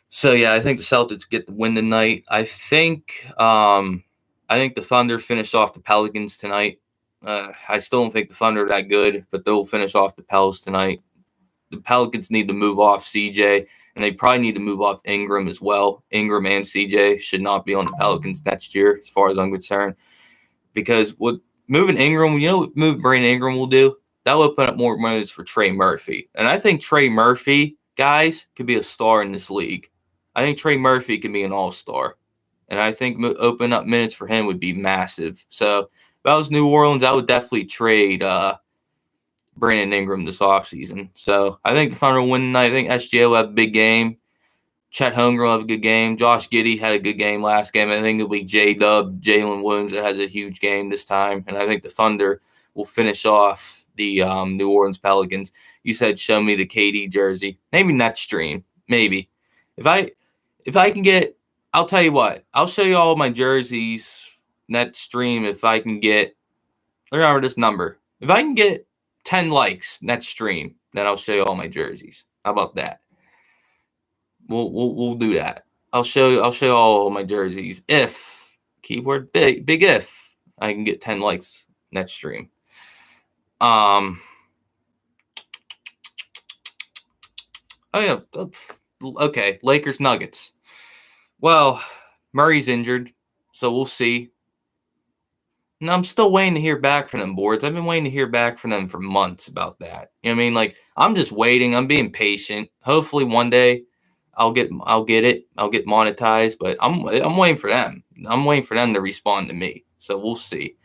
Speaker 1: So yeah, I think the Celtics get the win tonight. I think the Thunder finish off the Pelicans tonight. I still don't think the Thunder are that good, but they'll finish off the Pels tonight. The Pelicans need to move off CJ, and they probably need to move off Ingram as well. Ingram and CJ should not be on the Pelicans next year, as far as I'm concerned. Because with moving Ingram, what Brandon Ingram will do? That will open up more minutes for Trey Murphy. And I think Trey Murphy, guys, could be a star in this league. I think Trey Murphy can be an all-star. And I think open up minutes for him would be massive. So if I was New Orleans, I would definitely trade Brandon Ingram this offseason. So I think the Thunder will win tonight. I think SGA will have a big game. Chet Holmgren will have a good game. Josh Giddey had a good game last game. I think it'll be J-Dub, Jalen Williams that has a huge game this time. And I think the Thunder will finish off the New Orleans Pelicans. You said show me the KD jersey. Maybe next stream. Maybe. If I can get, I'll tell you what. I'll show you all my jerseys next stream if I can get, remember this number. If I can get 10 likes next stream, then I'll show you all my jerseys. How about that? We'll do that. I'll show you all my jerseys if, keyword big if, I can get 10 likes next stream. Oh yeah. Okay, Lakers Nuggets. Well, Murray's injured, so we'll see. And I'm still waiting to hear back from them boards. I've been waiting to hear back from them for months about that. You know what I mean? Like, I'm just waiting. I'm being patient. Hopefully one day I'll get it. I'll get monetized, but I'm waiting for them. I'm waiting for them to respond to me. So we'll see.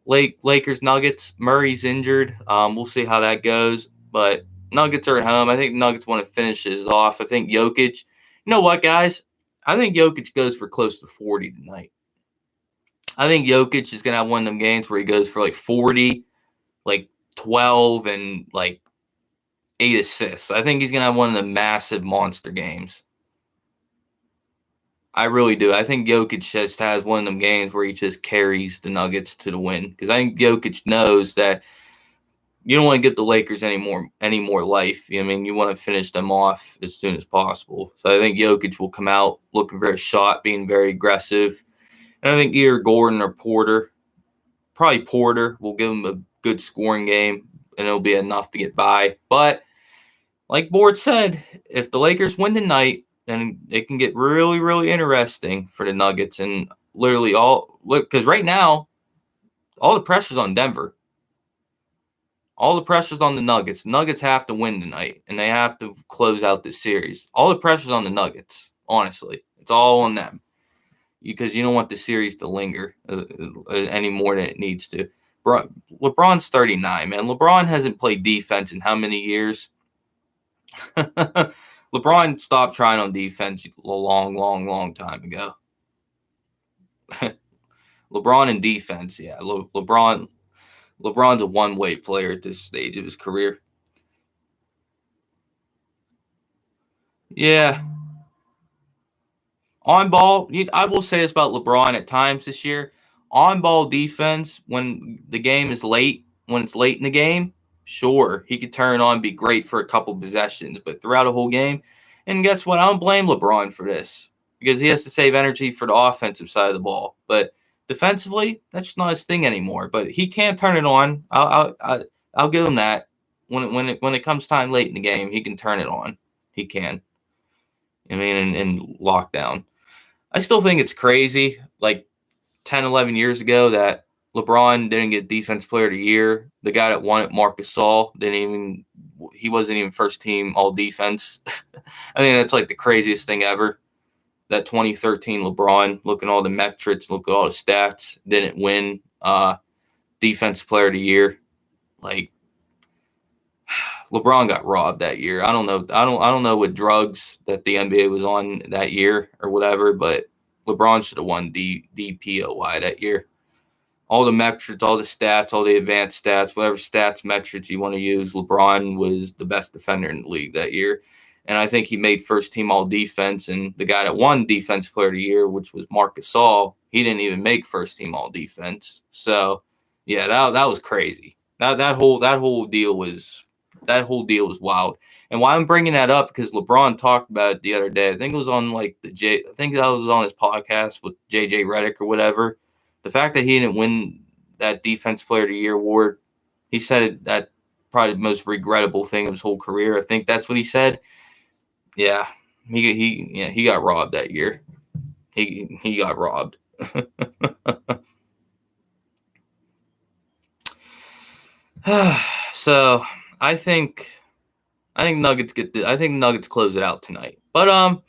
Speaker 1: Lakers Nuggets. Murray's injured. We'll see how that goes. But Nuggets are at home. I think Nuggets want to finish this off. I think Jokic. You know what, guys? I think Jokic goes for close to 40 tonight. I think Jokic is going to have one of them games where he goes for like 40, like 12, and like 8 assists. I think he's going to have one of the massive monster games. I really do. I think Jokic just has one of them games where he just carries the Nuggets to the win. Because I think Jokic knows that you don't want to get the Lakers any more life. You know what I mean? You want to finish them off as soon as possible. So I think Jokic will come out looking very shot, being very aggressive. And I think either Gordon or Porter, probably Porter, will give him a good scoring game, and it'll be enough to get by. But like Board said, if the Lakers win tonight, then it can get really, really interesting for the Nuggets. And literally because right now, all the pressure's on Denver. All the pressure's on the Nuggets. Nuggets have to win tonight, and they have to close out this series. All the pressure's on the Nuggets, honestly. It's all on them. Because you don't want the series to linger any more than it needs to. LeBron's 39, man. LeBron hasn't played defense in how many years? LeBron stopped trying on defense a long, long, long time ago. LeBron in defense, yeah. LeBron's a one-way player at this stage of his career. Yeah. On ball, I will say this about LeBron at times this year. On ball defense, when the game is late, when it's late in the game, sure, he could turn on, be great for a couple possessions, but throughout a whole game, and guess what? I don't blame LeBron for this because he has to save energy for the offensive side of the ball. But defensively, that's just not his thing anymore. But he can turn it on. I'll give him that. When it comes time late in the game, he can turn it on. He can. I mean, in lockdown. I still think it's crazy, like 10, 11 years ago, that LeBron didn't get Defensive Player of the Year. The guy that won it, Marc Gasol, he wasn't even first team all defense. I think that's like the craziest thing ever. That 2013 LeBron, look at all the metrics, look at all the stats, didn't win Defensive Player of the Year. Like, LeBron got robbed that year. I don't know what drugs that the NBA was on that year or whatever, but LeBron should have won DPOY that year. All the metrics, all the stats, all the advanced stats, whatever stats metrics you want to use, LeBron was the best defender in the league that year. And I think he made first team all defense. And the guy that won Defensive Player of the Year, which was Marc Gasol, he didn't even make first team all defense. So yeah, that was crazy. That whole deal was wild. And why I'm bringing that up, because LeBron talked about it the other day. I think it was on I think that was on his podcast with JJ Redick or whatever. The fact that he didn't win that Defensive Player of the Year award, he said that probably the most regrettable thing of his whole career. I think that's what he said. Yeah, he got robbed that year. He got robbed. So I think Nuggets Nuggets close it out tonight. But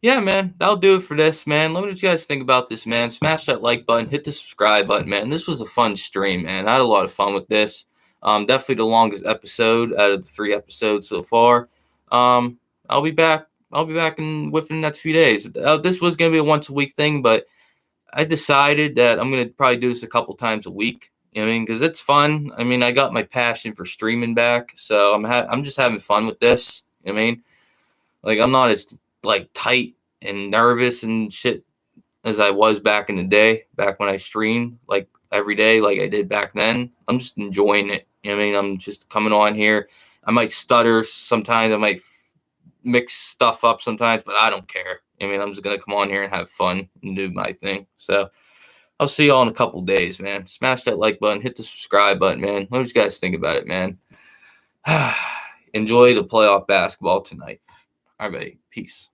Speaker 1: yeah, man, that'll do it for this, man. Let me know what you guys think about this, man. Smash that like button, hit the subscribe button, man. This was a fun stream, man. I had a lot of fun with this. Definitely the longest episode out of the 3 episodes so far. I'll be back I'll be back within the next few days. This was gonna be a once a week thing, but I decided that I'm gonna probably do this a couple times a week. You know what I mean? Because it's fun. I mean, I got my passion for streaming back, so I'm just having fun with this. You know what I mean? Like I'm not as like tight and nervous and shit as I was back in the day, back when I streamed like every day, like I did back then. I'm just enjoying it. You know what I mean? I'm just coming on here. I might stutter sometimes. I might mix stuff up sometimes, but I don't care. I mean, I'm just gonna come on here and have fun and do my thing. So I'll see y'all in a couple days, man. Smash that like button, hit the subscribe button, man. What do you guys think about it, man? Enjoy the playoff basketball tonight. All right, buddy. Peace.